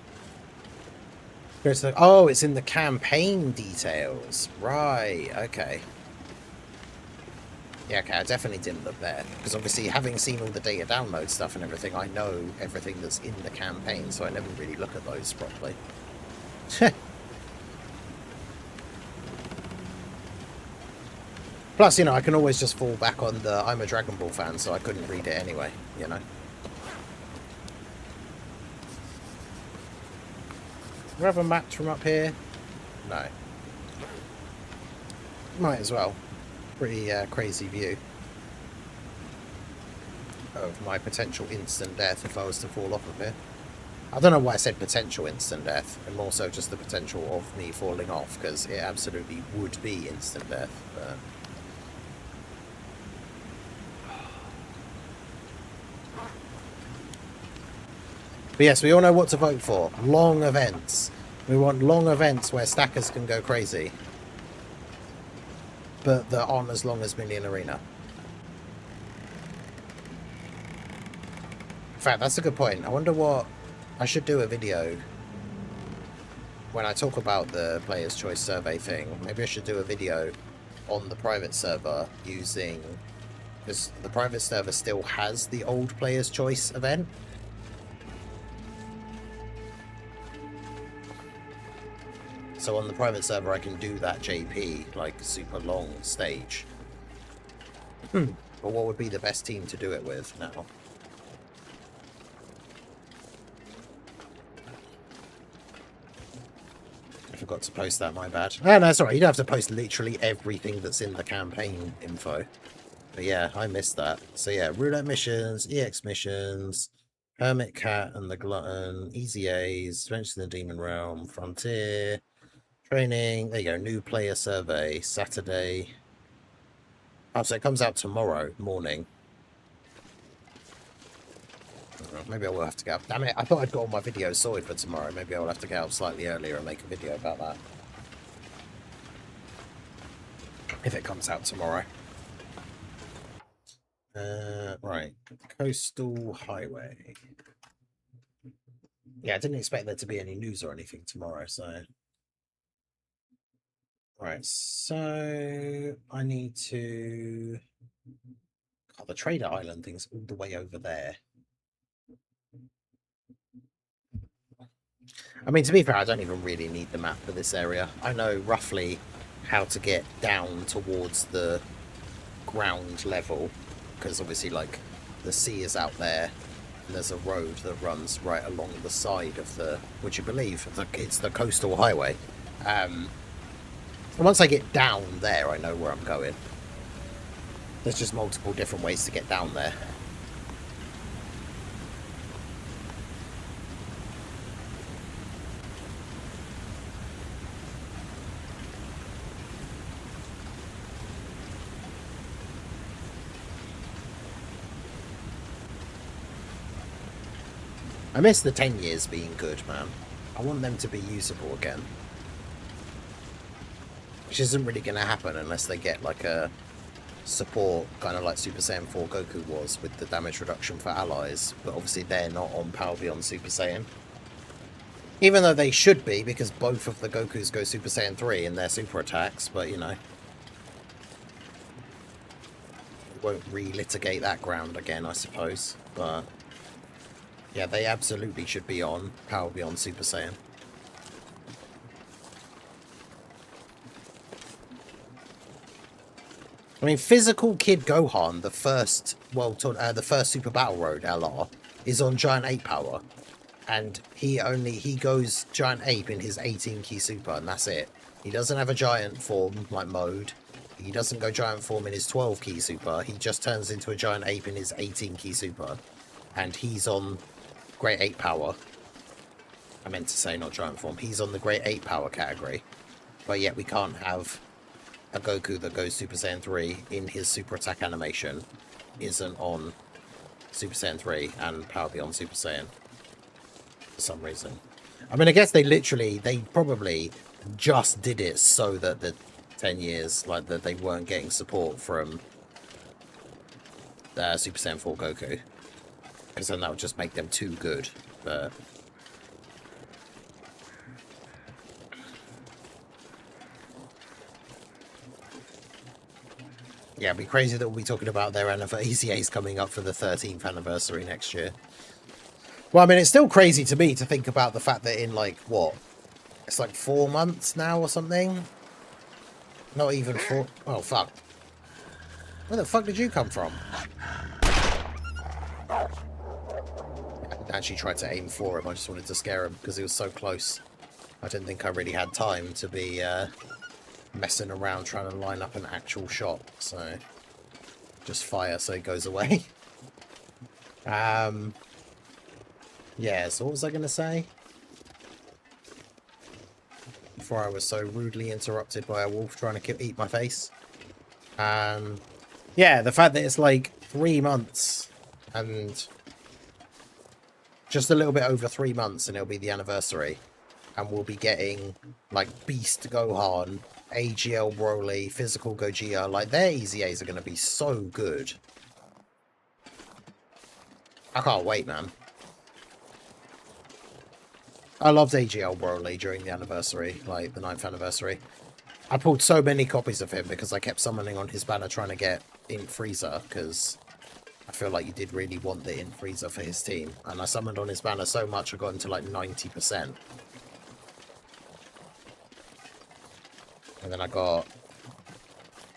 Oh, it's in the campaign details. Right, okay. Yeah, okay, I definitely didn't look there. Because obviously, having seen all the data download stuff and everything, I know everything that's in the campaign, so I never really look at those properly. Plus, you know, I can always just fall back on the I'm a Dragon Ball fan, so I couldn't read it anyway, you know. Do we have a map from up here? No. Might as well. Pretty crazy view of my potential instant death if I was to fall off of here. I don't know why I said potential instant death, and more so just the potential of me falling off, because it absolutely would be instant death. But yes, we all know what to vote for. Long events. We want long events where stackers can go crazy, but that aren't as long as Million Arena. In fact, that's a good point. I wonder what... I should do a video when I talk about the Player's Choice Survey thing. Maybe I should do a video on the private server using... because the private server still has the old Player's Choice event. So on the private server I can do that JP, like, super long stage. But what would be the best team to do it with now? I forgot to post that, my bad. Oh, no, sorry, you don't have to post literally everything that's in the campaign info. But yeah, I missed that. So yeah, roulette missions, EX missions, Hermit Cat and the Glutton, Easy A's, Adventure in the Demon Realm, Frontier, Training, there you go, new player survey, Saturday. Oh, so it comes out tomorrow morning. Maybe I will have to get up. Damn it, I thought I'd got all my videos sorted for tomorrow. Maybe I will have to get up slightly earlier and make a video about that. If it comes out tomorrow. Right. Coastal Highway. Yeah, I didn't expect there to be any news or anything tomorrow, so... Right, so... I need to... Oh, the Trader Island thing's all the way over there. I mean, to be fair, I don't even really need the map for this area. I know roughly how to get down towards the ground level, because obviously, like, the sea is out there, and there's a road that runs right along the side of the, would you believe, it's the coastal highway. And once I get down there, I know where I'm going. There's just multiple different ways to get down there. I miss the 10 years being good, man. I want them to be usable again. Which isn't really going to happen unless they get like a support, kind of like Super Saiyan 4 Goku was with the damage reduction for allies. But obviously they're not on Power Beyond Super Saiyan. Even though they should be, because both of the Gokus go Super Saiyan 3 in their super attacks, but you know. We won't relitigate that ground again, I suppose. But yeah, they absolutely should be on Power Beyond Super Saiyan. I mean, Physical Kid Gohan, the first the first Super Battle Road LR, is on Giant Ape power, and he goes Giant Ape in his 18 key super, and that's it. He doesn't have a giant form like mode. He doesn't go giant form in his 12 key super. He just turns into a Giant Ape in his 18 key super, and he's on Great Ape power. I meant to say not giant form. He's on the Great Ape power category, but yet we can't have a Goku that goes Super Saiyan 3 in his super attack animation isn't on Super Saiyan 3 and Power Beyond Super Saiyan for some reason. I mean, I guess they probably just did it so that the 10 years, like, that they weren't getting support from Super Saiyan 4 Goku, because then that would just make them too good. But Yeah, it'd be crazy that we'll be talking about their ECAs coming up for the 13th anniversary next year. Well, I mean, it's still crazy to me to think about the fact that in, like, what? It's like 4 months now or something? Not even 4... Oh, fuck. Where the fuck did you come from? I didn't actually try to aim for him. I just wanted to scare him because he was so close. I didn't think I really had time to be messing around trying to line up an actual shot. So, just fire so it goes away. Yeah, so what was I going to say? Before I was so rudely interrupted by a wolf trying to eat my face. Yeah, the fact that it's like 3 months and just a little bit over 3 months and it'll be the anniversary. And we'll be getting like Beast Gohan, AGL Broly, Physical Gogeta. Like their EZAs are going to be so good. I can't wait, man. I loved AGL Broly during the anniversary, like the 9th anniversary. I pulled so many copies of him because I kept summoning on his banner trying to get in Frieza, because I feel like you did really want the in Frieza for his team. And I summoned on his banner so much I got into like 90%. And then I got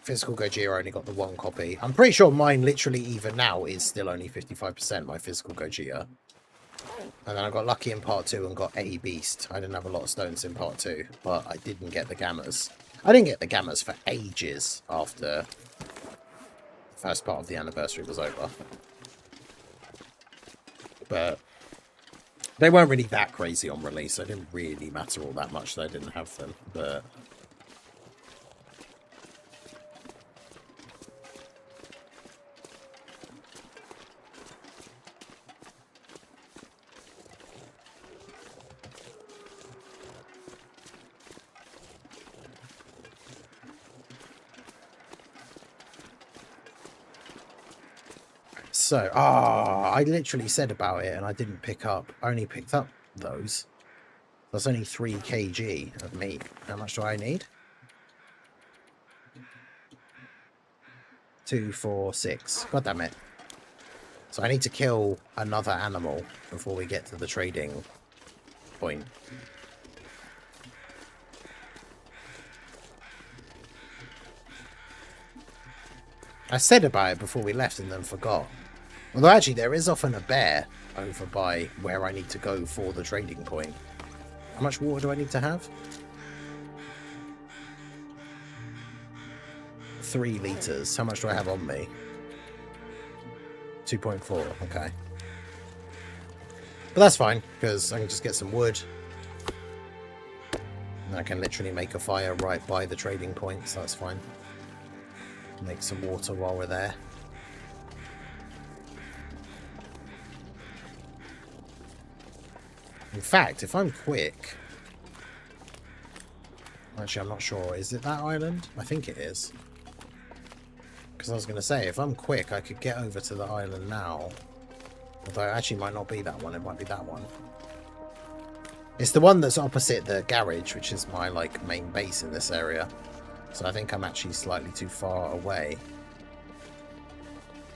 Physical Gogeta, I only got the 1 copy. I'm pretty sure mine literally even now is still only 55%, my Physical Gogeta. And then I got lucky in part 2 and got a Beast. I didn't have a lot of stones in part 2, but I didn't get the Gammas. I didn't get the Gammas for ages after the first part of the anniversary was over. But they weren't really that crazy on release. So it didn't really matter all that much that I didn't have them. But so, I literally said about it and I didn't pick up, I only picked up those. That's only 3 kg of meat. How much do I need? 2, 4, 6. God damn it. So I need to kill another animal before we get to the trading point. I said about it before we left and then forgot. Although actually there is often a bear over by where I need to go for the trading point. How much water do I need to have? 3 litres. How much do I have on me? 2.4. Okay. But that's fine, because I can just get some wood. And I can literally make a fire right by the trading point, so that's fine. Make some water while we're there. In fact, if I'm quick... Actually, I'm not sure. Is it that island? I think it is. Because I was going to say, if I'm quick, I could get over to the island now. Although it actually might not be that one. It might be that one. It's the one that's opposite the garage, which is my, like, main base in this area. So I think I'm actually slightly too far away.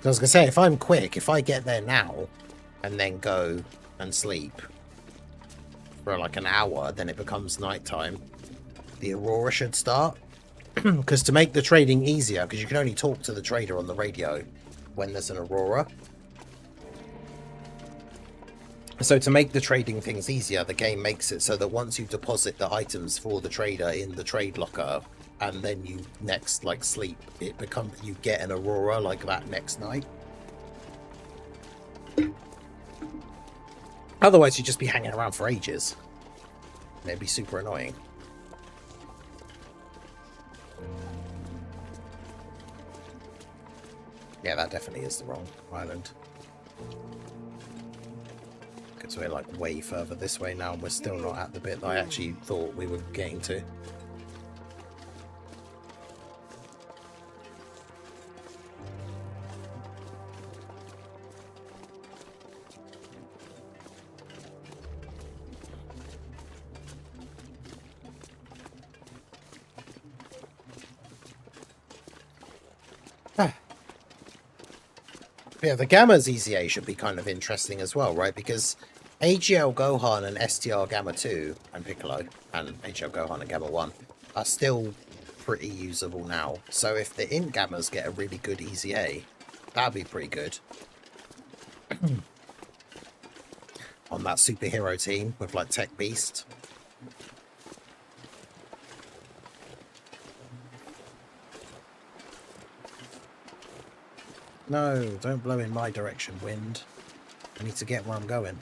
I was going to say, if I'm quick, if I get there now and then go and sleep for like an hour, then it becomes nighttime. The aurora should start. Because to make the trading easier, because you can only talk to the trader on the radio when there's an aurora. So to make the trading things easier, the game makes it so that once you deposit the items for the trader in the trade locker, and then you next like sleep, it becomes, you get an aurora like that next night. Otherwise you'd just be hanging around for ages. And it'd be super annoying. Yeah, that definitely is the wrong island. Because we're like way further this way now, and we're still not at the bit that I actually thought we were getting to. Yeah, the Gamma's EZA should be kind of interesting as well, right? Because AGL Gohan and STR Gamma 2 and Piccolo and AGL Gohan and Gamma 1 are still pretty usable now. So if the Int Gammas get a really good EZA, that'd be pretty good. On that superhero team with like Tech Beast. No, don't blow in my direction, wind. I need to get where I'm going.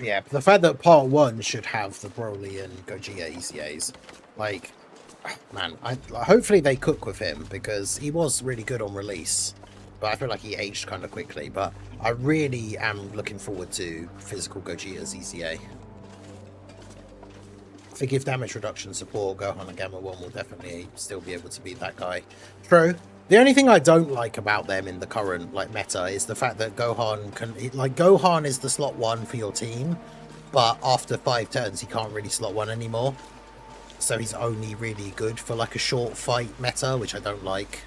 Yeah, but the fact that part 1 should have the Broly and Gogeta ECAs, like, man, hopefully they cook with him, because he was really good on release, but I feel like he aged kind of quickly. But I really am looking forward to physical Gogeta's ECA. If they give damage reduction support, Gohan and Gamma 1 will definitely still be able to beat that guy. True. The only thing I don't like about them in the current like meta is the fact that Gohan can, like, Gohan is the slot 1 for your team, but after 5 turns he can't really slot 1 anymore. So he's only really good for like a short fight meta, which I don't like.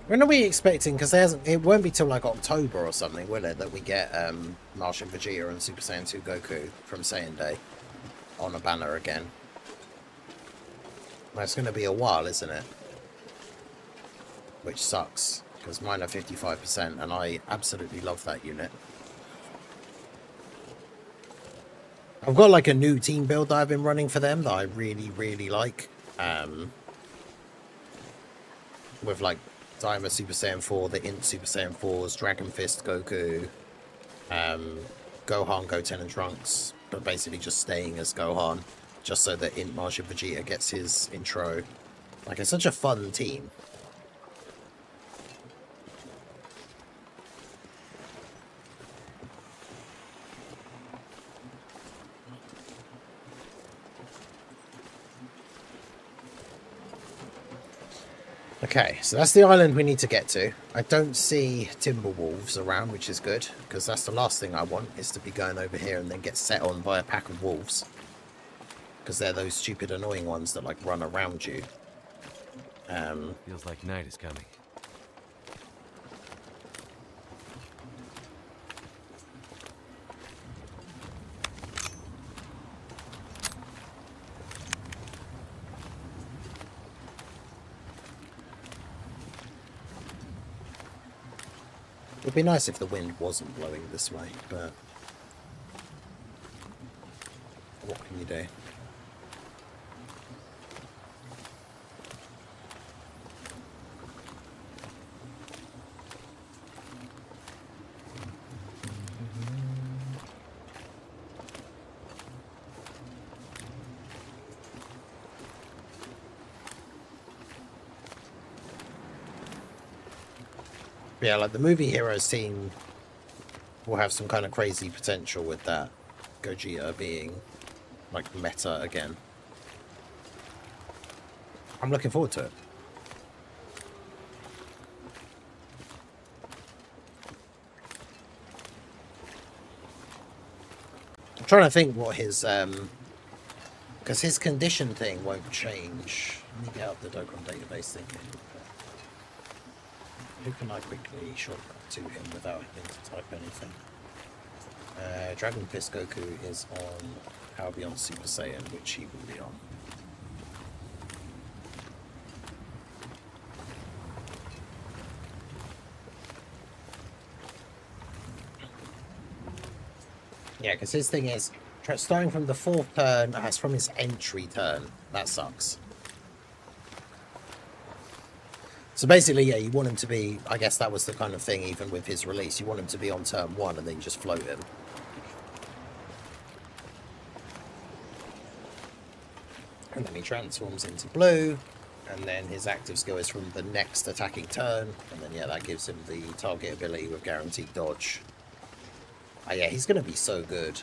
When are we expecting? Because it won't be till like October or something, will it? That we get Martian Vegeta and Super Saiyan 2 Goku from Saiyan Day on a banner again. Well, it's going to be a while, isn't it? Which sucks, because mine are 55%, and I absolutely love that unit. I've got like a new team build that I've been running for them that I really, really like. With like Daima Super Saiyan 4, the Int Super Saiyan 4s, Dragon Fist Goku, Gohan, Goten and Trunks, but basically just staying as Gohan, just so that Int Martian Vegeta gets his intro. Like, it's such a fun team. Okay, so that's the island we need to get to. I don't see Timberwolves around, which is good, because that's the last thing I want, is to be going over here and then get set on by a pack of wolves. Because they're those stupid, annoying ones that, like, run around you. Feels like night is coming. It'd be nice if the wind wasn't blowing this way, but what can you do? Yeah, like the movie Heroes team will have some kind of crazy potential with that Gogeta being like meta again. I'm looking forward to it. I'm trying to think what his because his condition thing won't change. Let me get out the Dokkan database thing. Who can I quickly shortcut to him without having to type anything? Dragon Fist Goku is on Power Beyond Super Saiyan, which he will be on. Yeah, because his thing is, starting from the 4th turn, that's from his entry turn. That sucks. So basically, yeah, you want him to be, I guess that was the kind of thing even with his release, you want him to be on turn 1 and then you just float him. And then he transforms into blue, and then his active skill is from the next attacking turn, and then yeah, that gives him the target ability with guaranteed dodge. Oh yeah, he's going to be so good.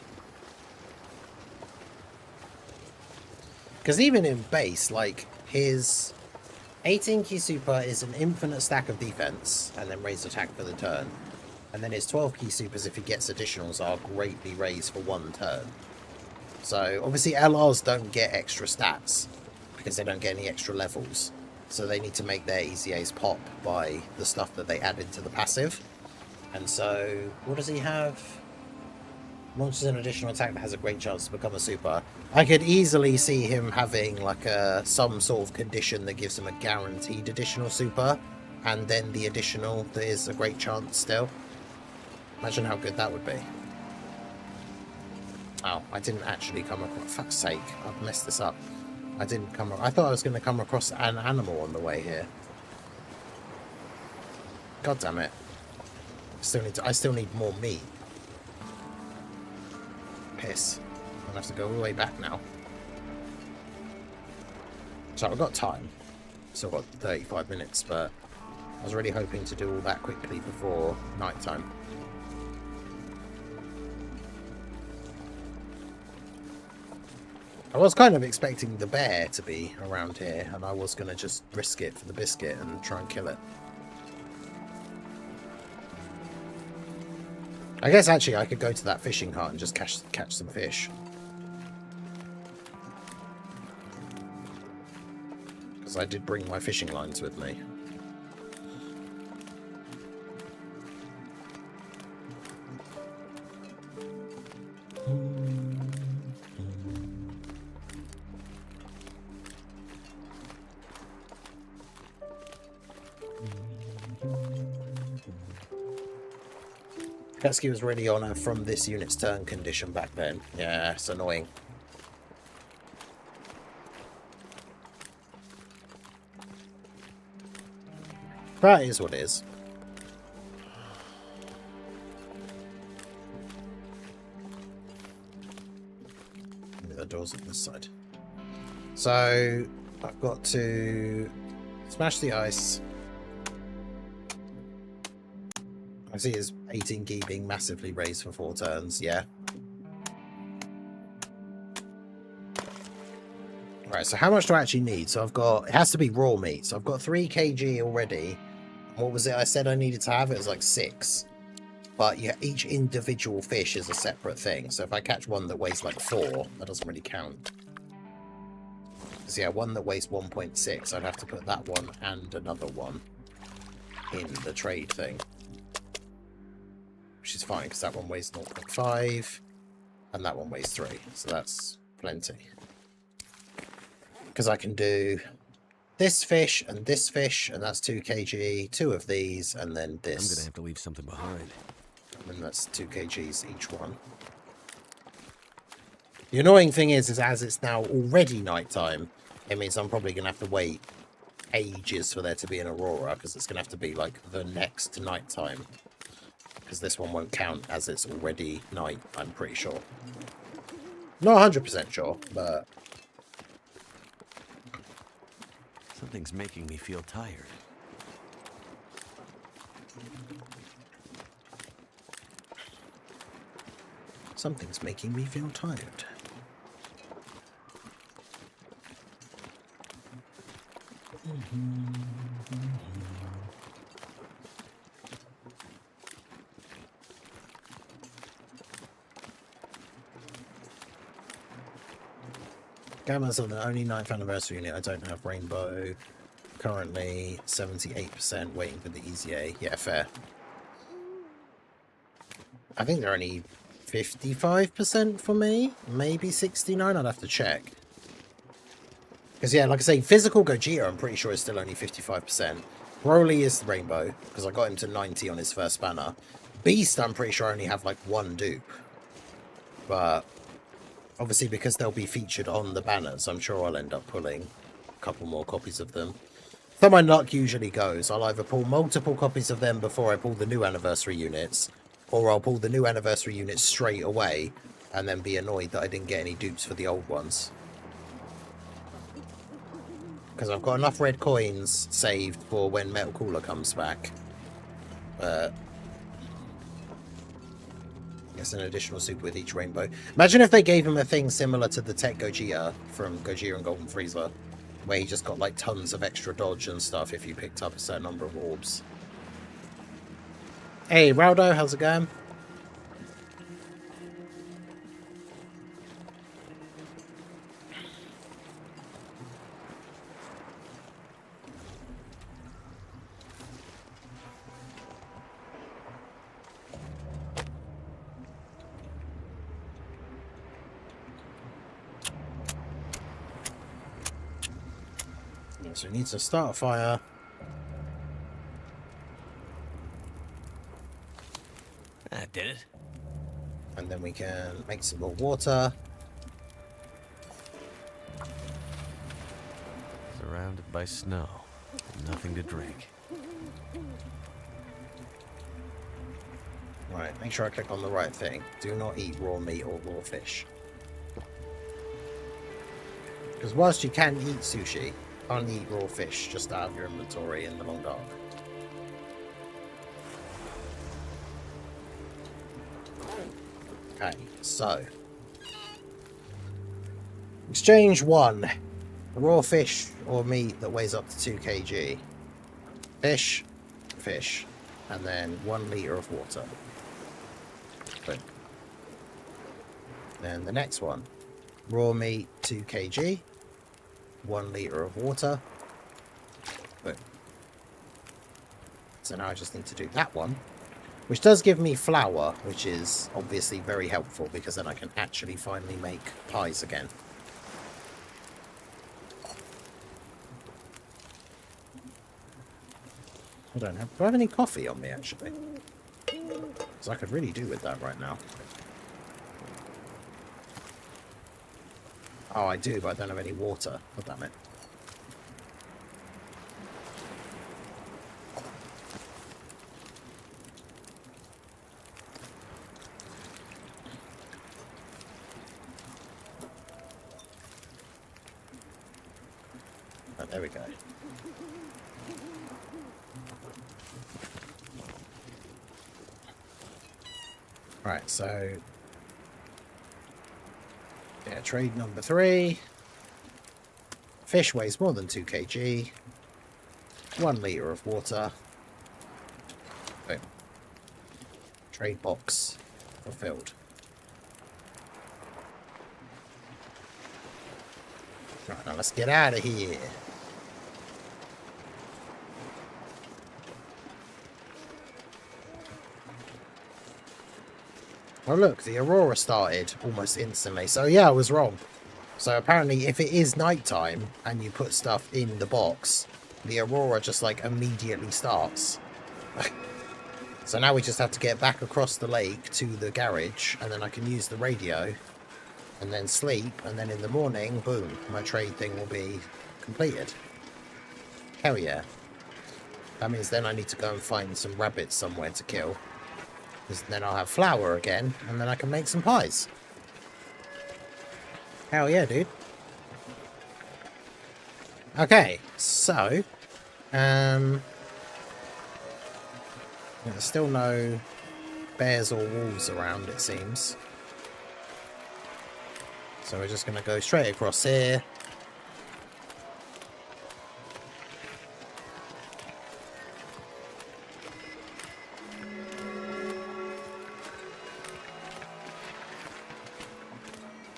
Because even in base, like, his 18 key super is an infinite stack of defense, and then raised attack for the turn. And then his 12 key supers, if he gets additionals, are greatly raised for 1 turn. So, obviously LRs don't get extra stats, because they don't get any extra levels. So they need to make their EZAs pop by the stuff that they add into the passive. And so, what does he have? Launches an additional attack that has a great chance to become a super. I could easily see him having like some sort of condition that gives him a guaranteed additional super, and then the additional that is a great chance still. Imagine how good that would be. Oh, I didn't actually come across. Fuck's sake, I've messed this up. I didn't come. I thought I was going to come across an animal on the way here. God damn it! I still need more meat. Piss. I'm gonna have to go all the way back now. So I've got time. Still got 35 minutes, but I was really hoping to do all that quickly before night time. I was kind of expecting the bear to be around here, and I was going to just risk it for the biscuit and try and kill it. I guess actually I could go to that fishing hut and just catch some fish. Because I did bring my fishing lines with me. Ketsuki was really on a from this unit's turn condition back then. Yeah, it's annoying. That is what it is. Maybe the door's on this side. So I've got to smash the ice. I see his 18 key being massively raised for 4 turns, yeah. Right, so how much do I actually need? So I've got, it has to be raw meat. So I've got 3 kg already. What was it I said I needed to have? It was like 6. But yeah, each individual fish is a separate thing. So if I catch one that weighs like 4, that doesn't really count. So yeah, one that weighs 1.6, I'd have to put that one and another one in the trade thing. Which is fine, because that one weighs 0.5, and that one weighs 3, so that's plenty. Because I can do this fish, and that's 2 kg, 2 of these, and then this. I'm going to have to leave something behind. And that's 2 kgs each one. The annoying thing is as it's now already nighttime, it means I'm probably going to have to wait ages for there to be an aurora, because it's going to have to be like the next nighttime. Because this one won't count as it's already night, I'm pretty sure. Not 100% sure, but... Something's making me feel tired. Something's making me feel tired. Gamma's on the only 9th anniversary unit. I don't have rainbow. Currently 78% waiting for the EZA. Yeah, fair. I think they're only 55% for me. Maybe 69. I'd have to check. Because yeah, like I say, physical Gogeta I'm pretty sure is still only 55%. Broly is rainbow, because I got him to 90 on his first banner. Beast I'm pretty sure I only have like 1 dupe. But obviously, because they'll be featured on the banners, I'm sure I'll end up pulling a couple more copies of them. So my luck usually goes, I'll either pull multiple copies of them before I pull the new anniversary units, or I'll pull the new anniversary units straight away and then be annoyed that I didn't get any dupes for the old ones. Because I've got enough red coins saved for when Metal Cooler comes back. It's an additional super with each rainbow. Imagine if they gave him a thing similar to the Tech Gogeta from Gogeta and Golden Frieza, where he just got like tons of extra dodge and stuff if you picked up a certain number of orbs. Hey, Raldo, how's it going? So we need to start a fire. That did it. And then we can make some more water. Surrounded by snow. Nothing to drink. Right, make sure I click on the right thing. Do not eat raw meat or raw fish. Because whilst you can eat sushi, can't eat raw fish just out of your inventory in the long dark. Okay, so exchange 1. Raw fish or meat that weighs up to 2 kg. Fish, fish, and then 1 litre of water. Boom. Then the next one. Raw meat, 2 kg. 1 litre of water. Boom. So now I just need to do that one. Which does give me flour, which is obviously very helpful because then I can actually finally make pies again. Do I have any coffee on me actually? Because I could really do with that right now. Oh, I do, but I don't have any water. Oh, damn it. Oh, there we go. Right, so yeah, trade number 3. Fish weighs more than 2 kg. 1 litre of water. Boom. Trade box fulfilled. Right, now let's get out of here. Oh look, the aurora started almost instantly. So yeah, I was wrong. So apparently if it is nighttime and you put stuff in the box, the aurora just like immediately starts. So now we just have to get back across the lake to the garage and then I can use the radio and then sleep, and then in the morning, boom, my trade thing will be completed. Hell yeah. That means then I need to go and find some rabbits somewhere to kill. Because then I'll have flour again, and then I can make some pies. Hell yeah, dude. Okay, so... there's still no bears or wolves around, it seems. So we're just going to go straight across here.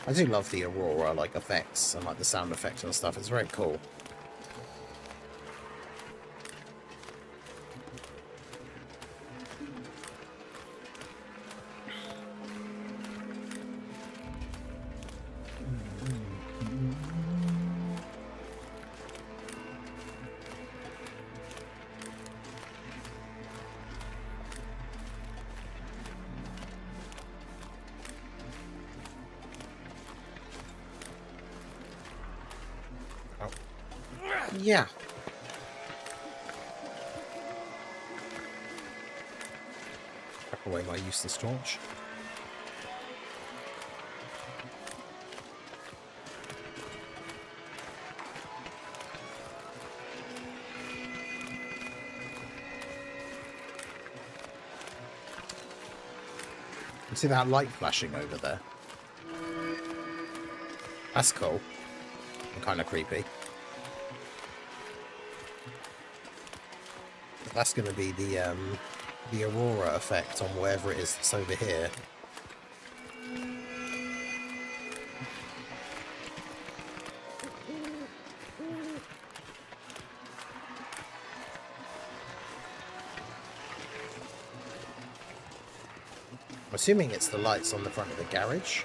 I do love the aurora like effects and like the sound effects and stuff. It's very cool. yeah. Pack away my useless torch. You see that light flashing over there? That's cool. And kind of creepy. That's going to be the aurora effect on wherever it is that's over here. I'm assuming it's the lights on the front of the garage.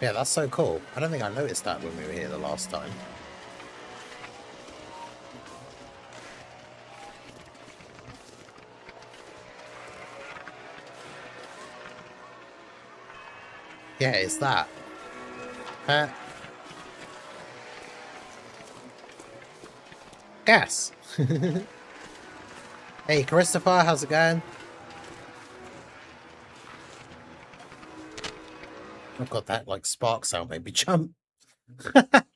Yeah, that's so cool. I don't think I noticed that when we were here the last time. Yeah, it's that. Gas. Hey, Christopher, how's it going? Oh god, that like spark sound made me jump. What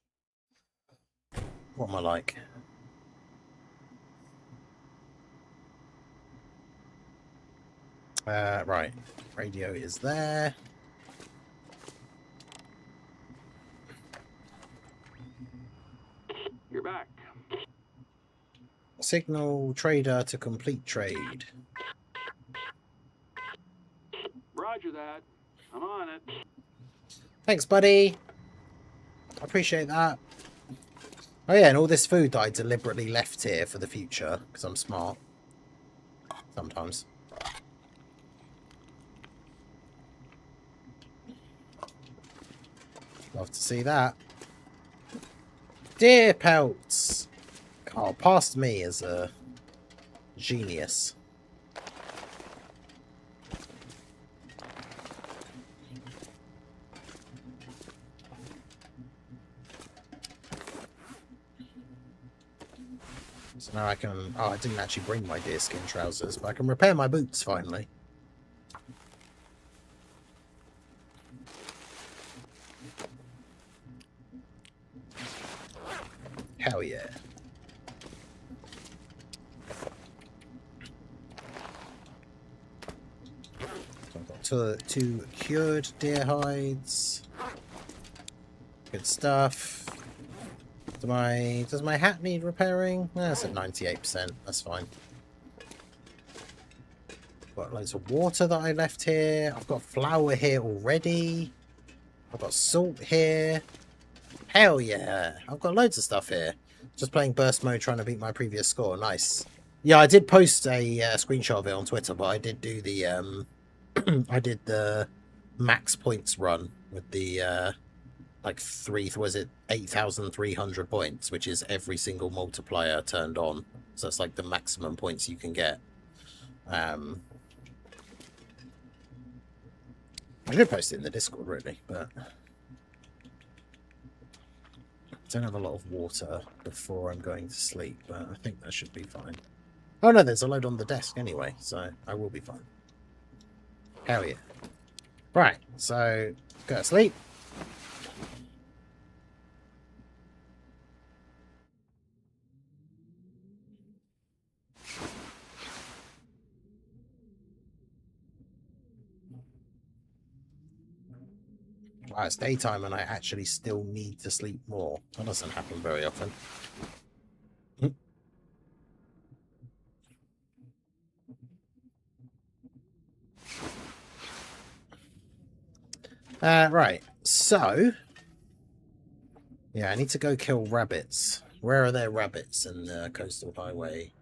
am I like? Right. Radio is there. You're back. Signal trader to complete trade. Roger that. I'm on it. Thanks, buddy. I appreciate that. Oh yeah, and all this food that I deliberately left here for the future, because I'm smart. Sometimes. Love to see that. Deer pelts! Oh, past me as a genius. So now I can... Oh, I didn't actually bring my deerskin trousers, but I can repair my boots finally. Hell yeah. So I've got two cured deer hides. Good stuff. Does my hat need repairing? That's at 98%. That's fine. Got loads of water that I left here. I've got flour here already. I've got salt here. Hell yeah. I've got loads of stuff here. Just playing burst mode, trying to beat my previous score. Nice. Yeah, I did post a screenshot of it on Twitter, but I did do the I did the max points run with the like 8,300 points, which is every single multiplier turned on. So it's like the maximum points you can get. I should post it in the Discord really, but I don't have a lot of water before I'm going to sleep, but I think that should be fine. Oh no, there's a load on the desk anyway, so I will be fine. Hell yeah. Right, so go to sleep. Wow, it's daytime and I actually still need to sleep more. That doesn't happen very often. Right, so... Yeah, I need to go kill rabbits. Where are there rabbits in the coastal highway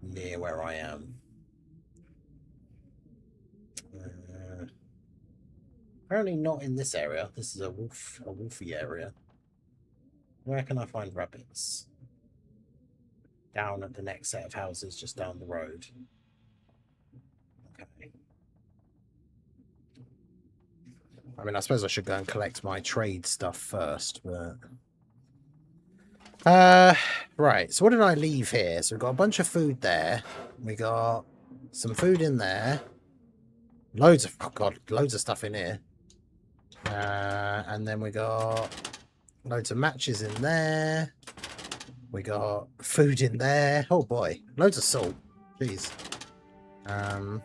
near where I am? Apparently not in this area. This is a wolfy area. Where can I find rabbits? Down at the next set of houses just down the road. Okay. I mean, I suppose I should go and collect my trade stuff first, but Right, so what did I leave here? So we've got a bunch of food there. We got some food in there. Loads of, oh god, loads of stuff in here. And then we got loads of matches in there. We got food in there. Oh boy, loads of salt. Jeez. Oh,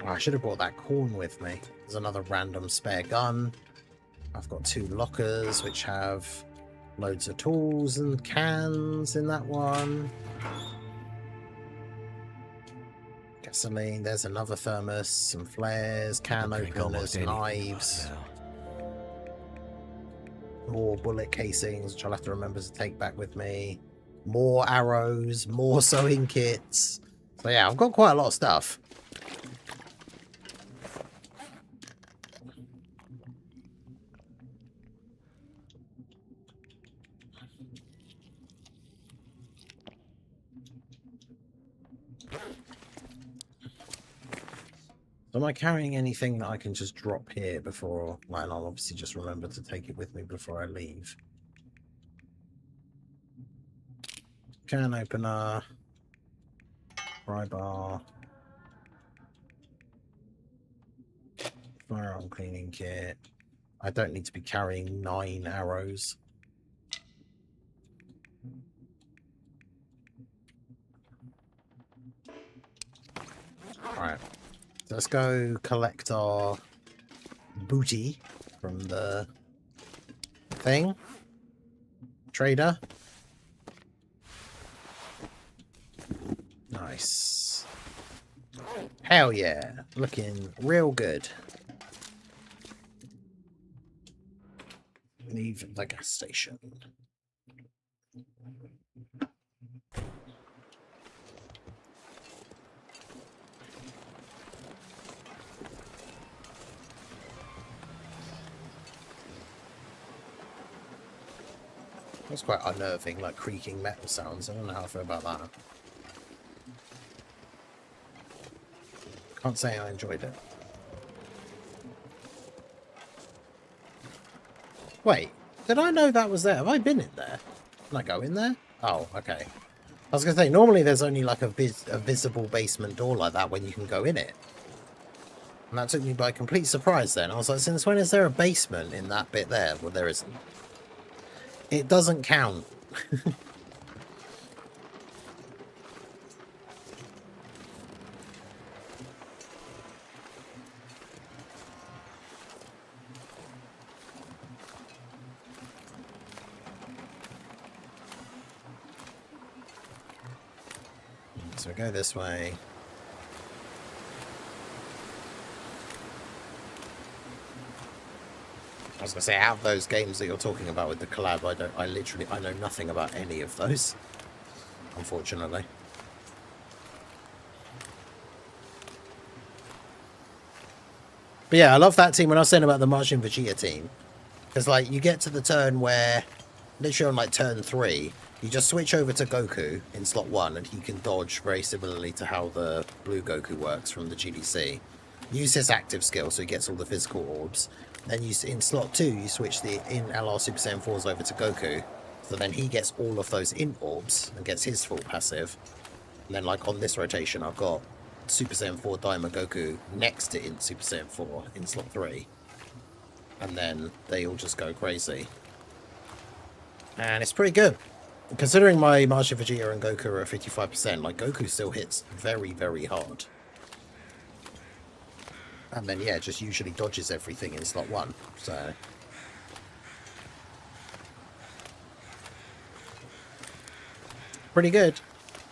I should have brought that corn with me. There's another random spare gun. I've got 2 lockers which have loads of tools and cans in that one. Gasoline, there's another thermos, some flares, can openers, knives. More bullet casings, which I'll have to remember to take back with me. More arrows, more sewing kits. So yeah, I've got quite a lot of stuff. Am I carrying anything that I can just drop here before... Well, I'll obviously just remember to take it with me before I leave. Can opener. Pry bar. Firearm cleaning kit. I don't need to be carrying 9 arrows. Alright. Let's go collect our booty from the thing. Trader. Nice. Hell yeah. Looking real good. Leave the gas station. That's quite unnerving, like creaking metal sounds. I don't know how I feel about that. Can't say I enjoyed it. Wait, did I know that was there? Have I been in there? Can I go in there? Oh, okay. I was going to say, normally there's only like a visible basement door like that when you can go in it. And that took me by complete surprise then. I was like, since when is there a basement in that bit there? Well, there isn't. It doesn't count. So we go this way. I was gonna say, out of those games that you're talking about with the collab, I know nothing about any of those, unfortunately. But yeah, I love that team. When I was saying about the Martian Vegeta team, because like you get to the turn where, literally on like turn 3, you just switch over to Goku in slot 1, and he can dodge very similarly to how the blue Goku works from the GDC. Use his active skill, so he gets all the physical orbs. Then you, in slot 2, you switch the LR Super Saiyan 4s over to Goku. So then he gets all of those int orbs and gets his full passive. And then like on this rotation, I've got Super Saiyan 4 Daima Goku next to int Super Saiyan 4 in slot 3. And then they all just go crazy. And it's pretty good. Considering my Martian Vegeta and Goku are at 55%, like Goku still hits very, very hard. And then, yeah, just usually dodges everything in slot 1, so... Pretty good.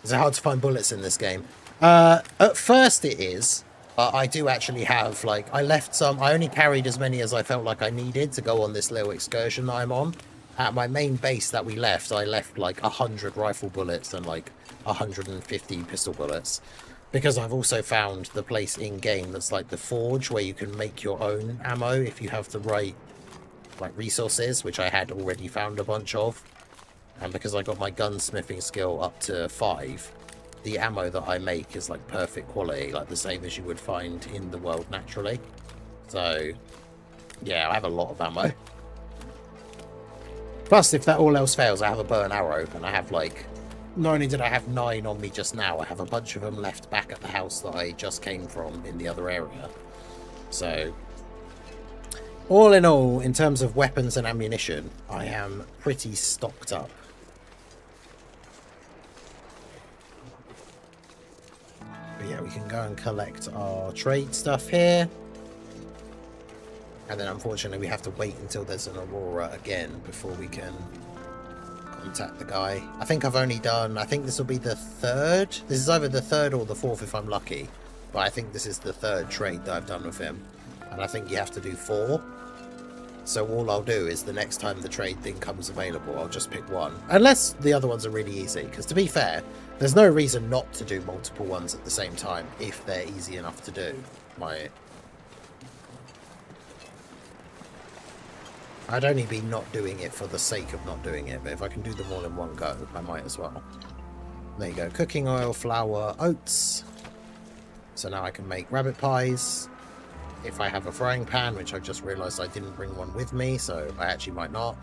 Is it hard to find bullets in this game? At first it is, but I do actually have, like, I left some... I only carried as many as I felt like I needed to go on this little excursion that I'm on. At my main base that we left, I left, like, 100 rifle bullets and, like, 150 pistol bullets. Because I've also found the place in-game that's like the forge where you can make your own ammo if you have the right like resources, which I had already found a bunch of. And because I got my gunsmithing skill up to 5, the ammo that I make is like perfect quality, like the same as you would find in the world naturally. So Yeah, I have a lot of ammo. Plus, if that all else fails, I have a bow and arrow, and I have, like... Not only did I have 9 on me just now, I have a bunch of them left back at the house that I just came from in the other area. So... all in all, in terms of weapons and ammunition, I am pretty stocked up. But yeah, we can go and collect our trade stuff here. And then unfortunately we have to wait until there's an aurora again before we can contact the guy. I think I've only done, I think this will be the 3rd. This is either the 3rd or the 4th if I'm lucky. But I think this is the 3rd trade that I've done with him. And I think you have to do 4. So all I'll do is the next time the trade thing comes available, I'll just pick one. Unless the other ones are really easy. Because to be fair, there's no reason not to do multiple ones at the same time if they're easy enough to do. I'd only be not doing it for the sake of not doing it, but if I can do them all in one go, I might as well. There you go. Cooking oil, flour, oats. So now I can make rabbit pies. If I have a frying pan, which I just realised I didn't bring one with me, so I actually might not.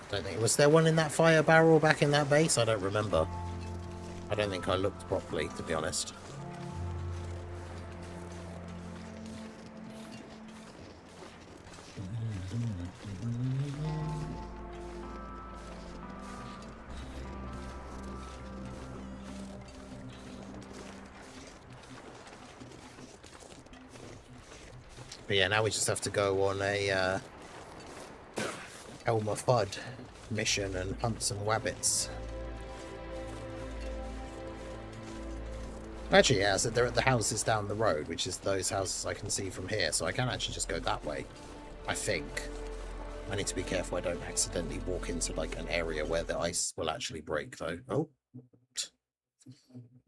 Don't think... was there one in that fire barrel back in that base? I don't remember. I don't think I looked properly, to be honest. But yeah, now we just have to go on a Elmer Fudd mission and hunt some wabbits. Actually, yeah, so they're at the houses down the road, which is those houses I can see from here, so I can actually just go that way, I think. I need to be careful I don't accidentally walk into, like, an area where the ice will actually break, though. Oh.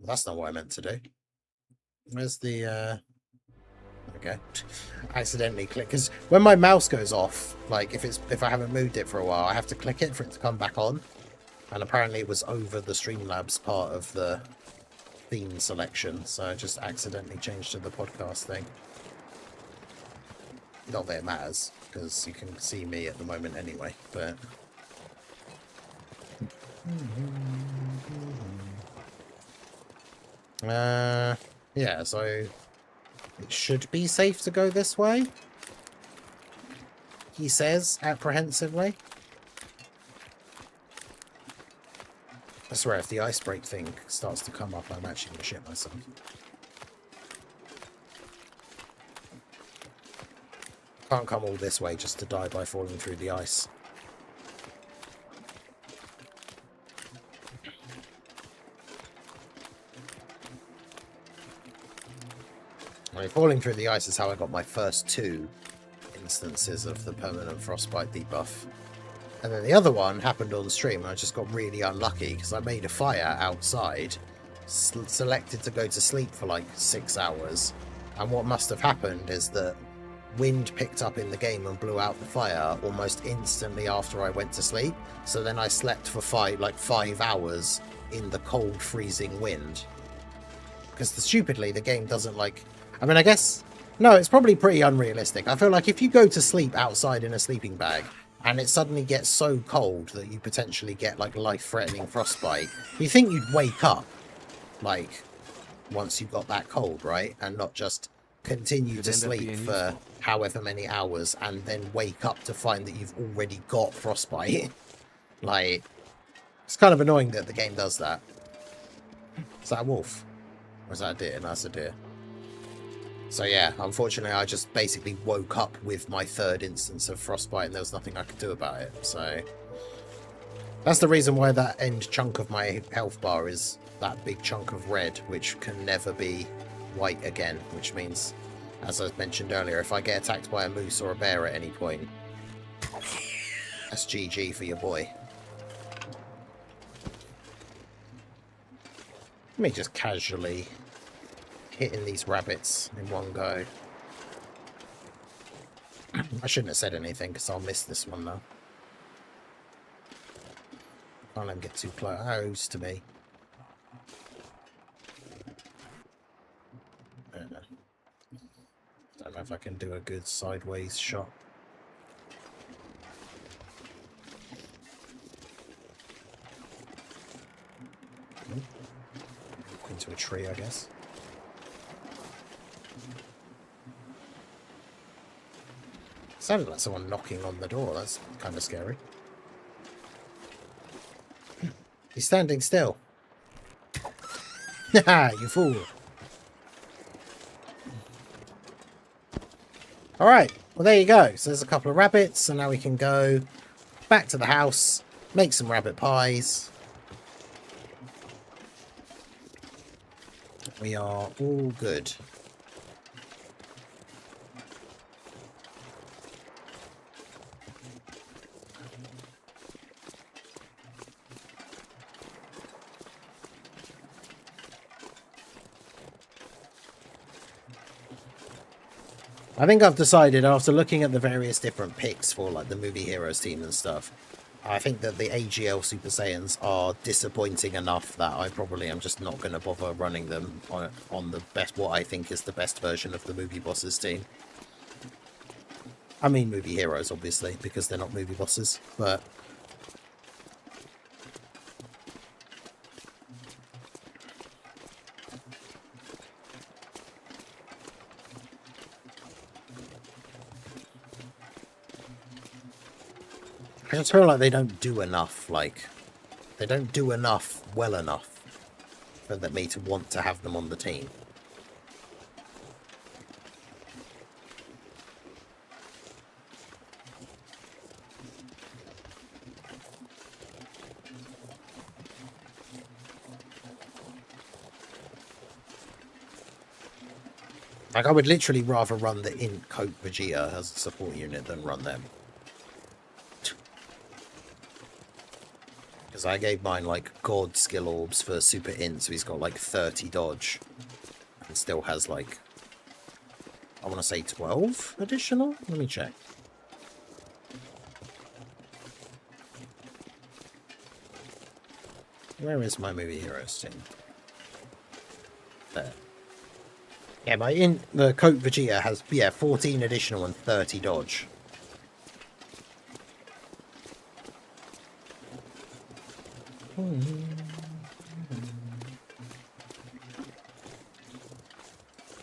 That's not what I meant to do. Where's the, okay. Accidentally click, because when my mouse goes off, like if I haven't moved it for a while, I have to click it for it to come back on. And apparently it was over the Streamlabs part of the theme selection, so I just accidentally changed to the podcast thing. Not that it matters, because you can see me at the moment anyway, but... yeah, so it should be safe to go this way, he says apprehensively. I swear, if the ice break thing starts to come up, I'm actually going to shit myself. Can't come all this way just to die by falling through the ice. I mean, falling through the ice is how I got my first 2 instances of the permanent frostbite debuff. And then the other one happened on stream, and I just got really unlucky because I made a fire outside, selected to go to sleep for like 6 hours, and what must have happened is that wind picked up in the game and blew out the fire almost instantly after I went to sleep. So then I slept for 5 hours in the cold, freezing wind. Because stupidly, the game doesn't like... I mean, I guess... no, it's probably pretty unrealistic. I feel like if you go to sleep outside in a sleeping bag, and it suddenly gets so cold that you potentially get, like, life-threatening frostbite, you think you'd wake up, like, once you got that cold, right? And not just continue to sleep for however many hours and then wake up to find that you've already got frostbite. Like, it's kind of annoying that the game does that. Is that a wolf? Or is that a deer? No, that's a deer. So yeah, unfortunately I just basically woke up with my 3rd instance of frostbite and there was nothing I could do about it. So that's the reason why that end chunk of my health bar is that big chunk of red, which can never be white again, which means, as I mentioned earlier, if I get attacked by a moose or a bear at any point, that's GG for your boy. Let me just casually hitting these rabbits in one go. I shouldn't have said anything because I'll miss this one though. Can't let him get too close to me. if I can do a good sideways shot. Into a tree, I guess. Sounded like someone knocking on the door. That's kind of scary. He's standing still. Haha, you fool. Alright, well there you go. So there's a couple of rabbits, and now we can go back to the house, make some rabbit pies. We are all good. I think I've decided, after looking at the various different picks for like the Movie Heroes team and stuff, I think that the AGL Super Saiyans are disappointing enough that I probably am just not going to bother running them on the best, what I think is the best version of the Movie Bosses team. I mean Movie Heroes, obviously, because they're not movie bosses, but... I just feel like they don't do enough, like, they don't do enough well enough for me to want to have them on the team. Like, I would literally rather run the Int Coat Vegeta as a support unit than run them. Because I gave mine, like, God skill orbs for Super Int, so he's got, like, 30 dodge. And still has, like, I want to say 12 additional? Let me check. Where is my Movie Heroes team? There. Yeah, the Coat Vegeta has, yeah, 14 additional and 30 dodge.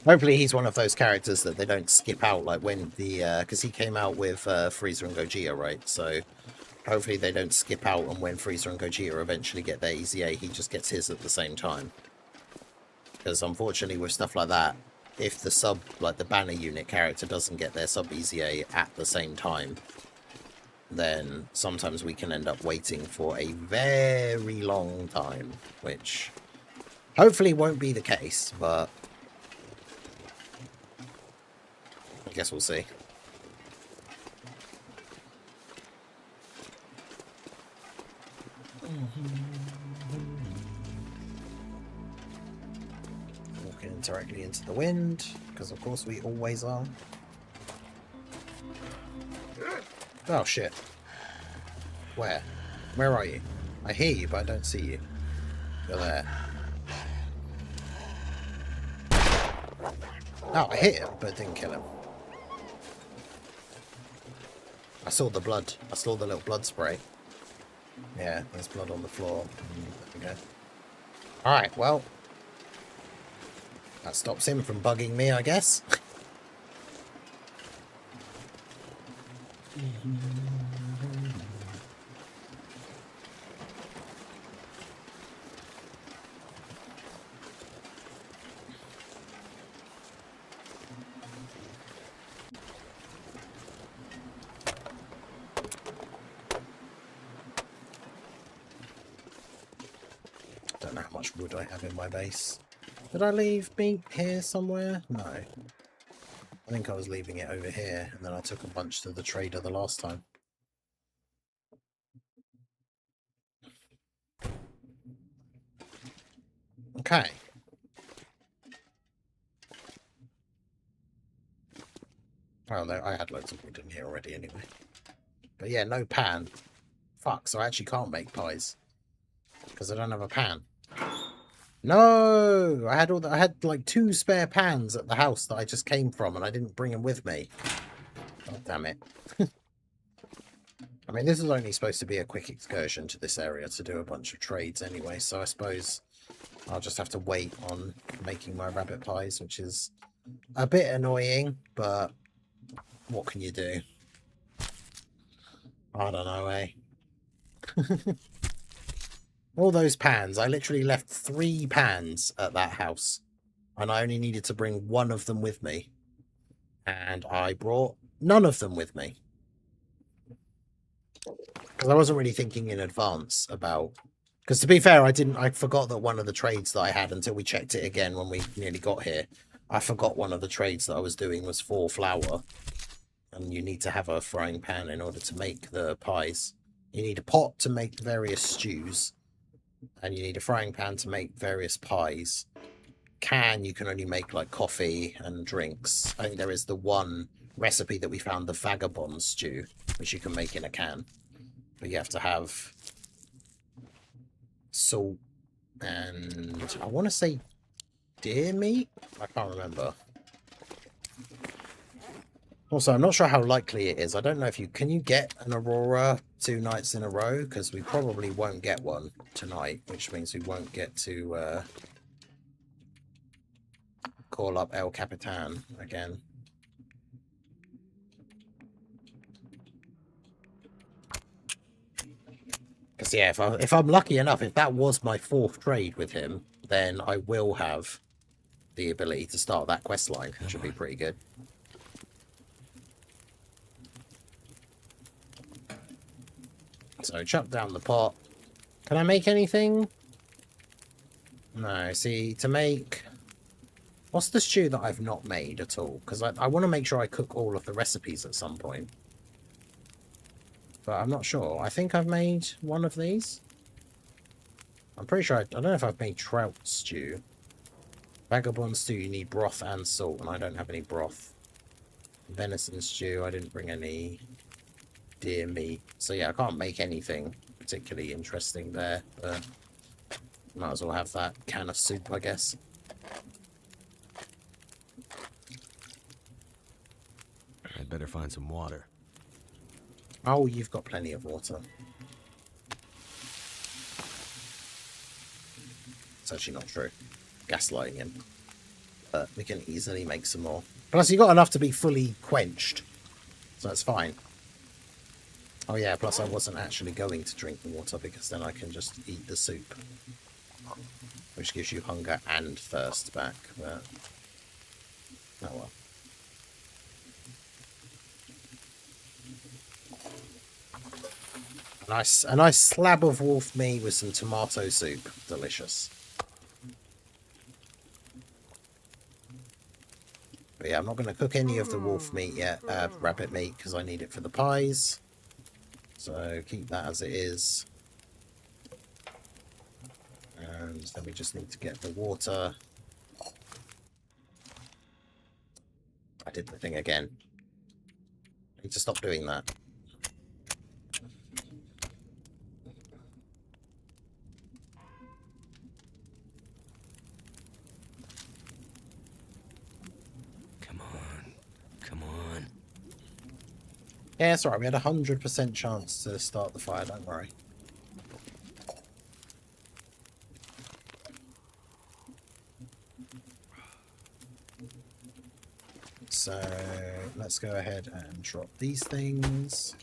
Hopefully he's one of those characters that they don't skip out, like when the, because he came out with Frieza and Gogeta, right? So hopefully they don't skip out, and when Frieza and Gogeta eventually get their EZA, he just gets his at the same time. Because unfortunately with stuff like that, if the sub, like the banner unit character doesn't get their sub EZA at the same time, then sometimes we can end up waiting for a very long time, which hopefully won't be the case, but I guess we'll see. Walking directly into the wind, because of course we always are. Oh shit. Where? Where are you? I hear you, but I don't see you. You're there. Oh, I hit him, but didn't kill him. I saw the blood. I saw the little blood spray. Yeah, there's blood on the floor. There we go. Alright, well. That stops him from bugging me, I guess. Don't know how much wood I have in my base. Did I leave meat here somewhere? No. I think I was leaving it over here, and then I took a bunch to the trader the last time. Okay. Well, no, I had loads of wood in here already anyway. But yeah, no pan. Fuck, so I actually can't make pies. Because I don't have a pan. No! I had like 2 spare pans at the house that I just came from, and I didn't bring them with me. God damn it. I mean, this is only supposed to be a quick excursion to this area to do a bunch of trades anyway, so I suppose I'll just have to wait on making my rabbit pies, which is a bit annoying, but what can you do? I don't know, eh? All those pans. I literally left 3 pans at that house, and I only needed to bring 1 of them with me. And I brought none of them with me. Because I wasn't really thinking in advance about... Because to be fair, I forgot that one of the trades that I had until we checked it again when we nearly got here. I forgot one of the trades that I was doing was for flour. And you need to have a frying pan in order to make the pies. You need a pot to make various stews. And you need a frying pan to make various pies. You can only make like coffee and drinks. I think there is the one recipe that we found, the vagabond stew, which you can make in a can. But you have to have salt and I want to say deer meat? I can't remember. Also, I'm not sure how likely it is. I don't know if can you get an Aurora 2 nights in a row? Because we probably won't get one tonight, which means we won't get to call up El Capitan again. Because, yeah, if I'm lucky enough, if that was my 4th trade with him, then I will have the ability to start that quest line, which would be pretty good. So, chop down the pot. Can I make anything? No, see, to make... What's the stew that I've not made at all? Because I want to make sure I cook all of the recipes at some point. But I'm not sure. I think I've made one of these. I'm pretty sure... I don't know if I've made trout stew. Vagabond stew, you need broth and salt, and I don't have any broth. Venison stew, I didn't bring any deer meat. So yeah, I can't make anything particularly interesting there. But might as well have that can of soup, I guess. I'd better find some water. Oh, you've got plenty of water. It's actually not true. Gaslighting him. But we can easily make some more. Plus, you got enough to be fully quenched. So that's fine. Oh yeah, plus I wasn't actually going to drink the water because then I can just eat the soup. Which gives you hunger and thirst back. But... oh well. A nice slab of wolf meat with some tomato soup. Delicious. But yeah, I'm not going to cook any of the wolf meat yet, rabbit meat, because I need it for the pies. So keep that as it is. And then we just need to get the water. I did the thing again. I need to stop doing that. Yeah, it's alright. We had 100% chance to start the fire, don't worry. So, let's go ahead and drop these things.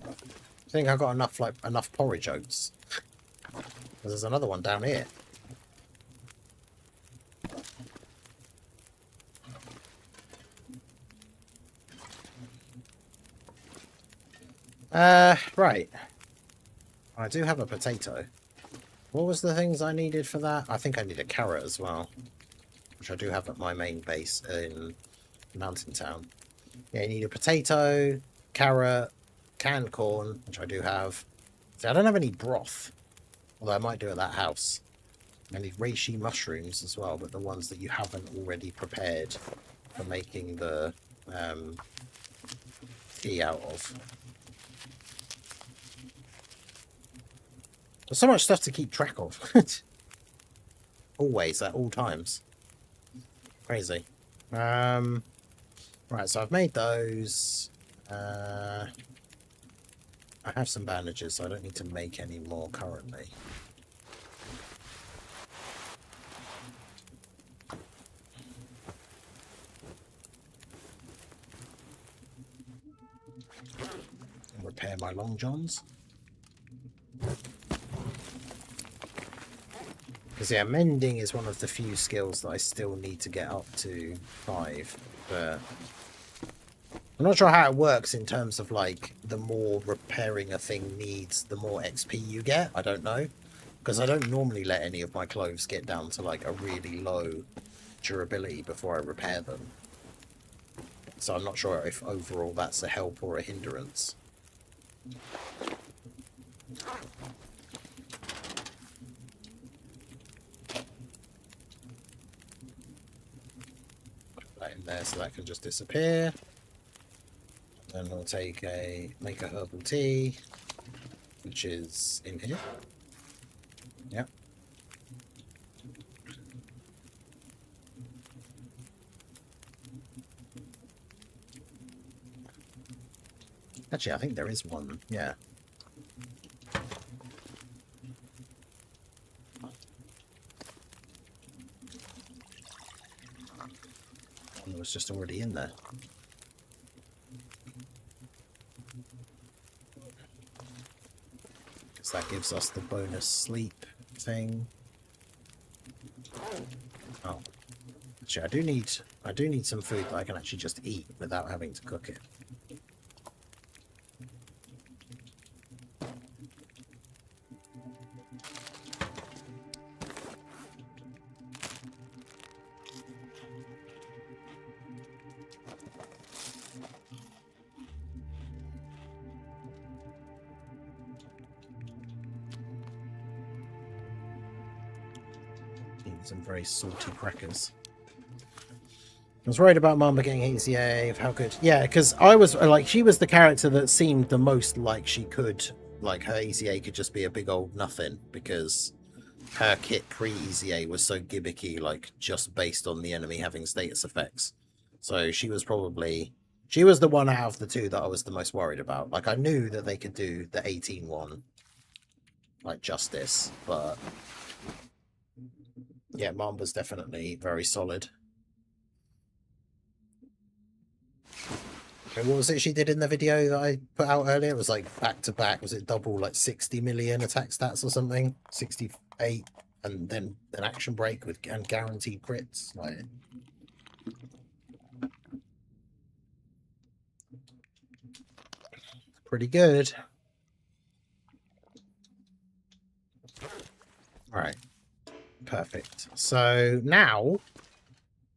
I think I got enough porridge oats. There's another one down here. Right. I do have a potato. What was the things I needed for that? I think I need a carrot as well. Which I do have at my main base in Mountain Town. Yeah, you need a potato, carrot, canned corn, which I do have. See, I don't have any broth. Although I might do at that house. I need reishi mushrooms as well, but the ones that you haven't already prepared for making the tea out of. There's so much stuff to keep track of. Always, at all times. Crazy. Right, so I've made those. I have some bandages, so I don't need to make any more currently. Repair my long johns. Because yeah, mending is one of the few skills that I still need to get up to 5. But I'm not sure how it works in terms of like the more repairing a thing needs, the more XP you get. I don't know. Because I don't normally let any of my clothes get down to like a really low durability before I repair them. So I'm not sure if overall that's a help or a hindrance. Put that in there so that can just disappear. Then we'll make a herbal tea, which is in here. Yep. Actually, I think there is one. Yeah. One was just already in there. Because that gives us the bonus sleep thing. Oh. Actually, I do need some food that I can actually just eat without having to cook it. Some very salty crackers. I was worried about Mama getting HCA, of how good. Yeah, because I was like, she was the character that seemed the most like she could, like her ECA could just be a big old nothing, because her kit pre-ECA was so gimmicky, like just based on the enemy having status effects. So she was the one out of the two that I was the most worried about. Like I knew that they could do the 18 one, like justice, but yeah, Mom was definitely very solid. Okay, what was it she did in the video that I put out earlier? It was like back to back. Was it double, like 60 million attack stats or something? 68, and then an action break with and guaranteed crits. Like, pretty good. All right. Perfect. So now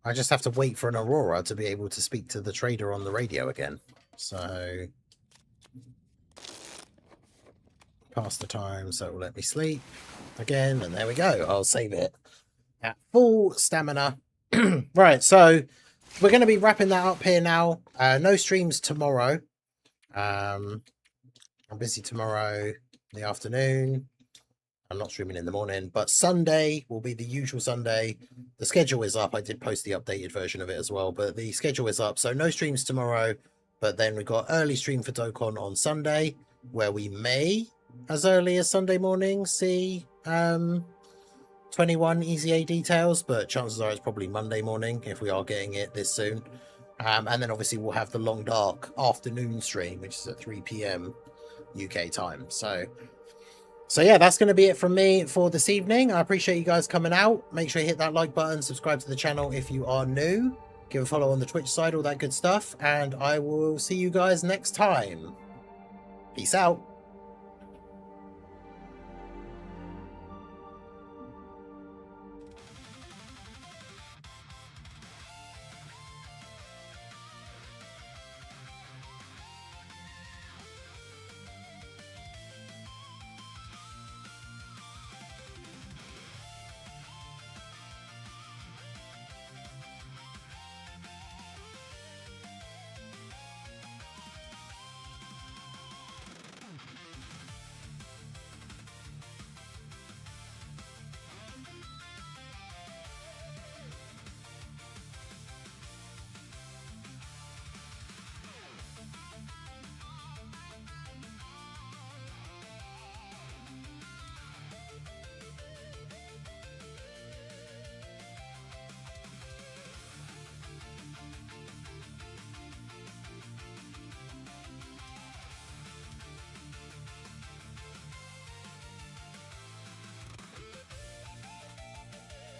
I just have to wait for an Aurora to be able to speak to the trader on the radio again. So pass the time, so it will let me sleep again, and there we go. I'll save it at full stamina. Right, so we're going to be wrapping that up here now. No streams tomorrow. I'm busy tomorrow in the afternoon. I'm not streaming in the morning, but Sunday will be the usual Sunday. The schedule is up. I did post the updated version of it as well, but the schedule is up. So no streams tomorrow, but then we've got early stream for Dokkan on Sunday, where we may, as early as Sunday morning, see 21 EZA details, but chances are it's probably Monday morning if we are getting it this soon. And then obviously we'll have the Long Dark afternoon stream, which is at 3 PM UK time. So yeah, that's going to be it from me for this evening. I appreciate you guys coming out. Make sure you hit that like button, subscribe to the channel if you are new, give a follow on the Twitch side, all that good stuff, and I will see you guys next time. Peace out.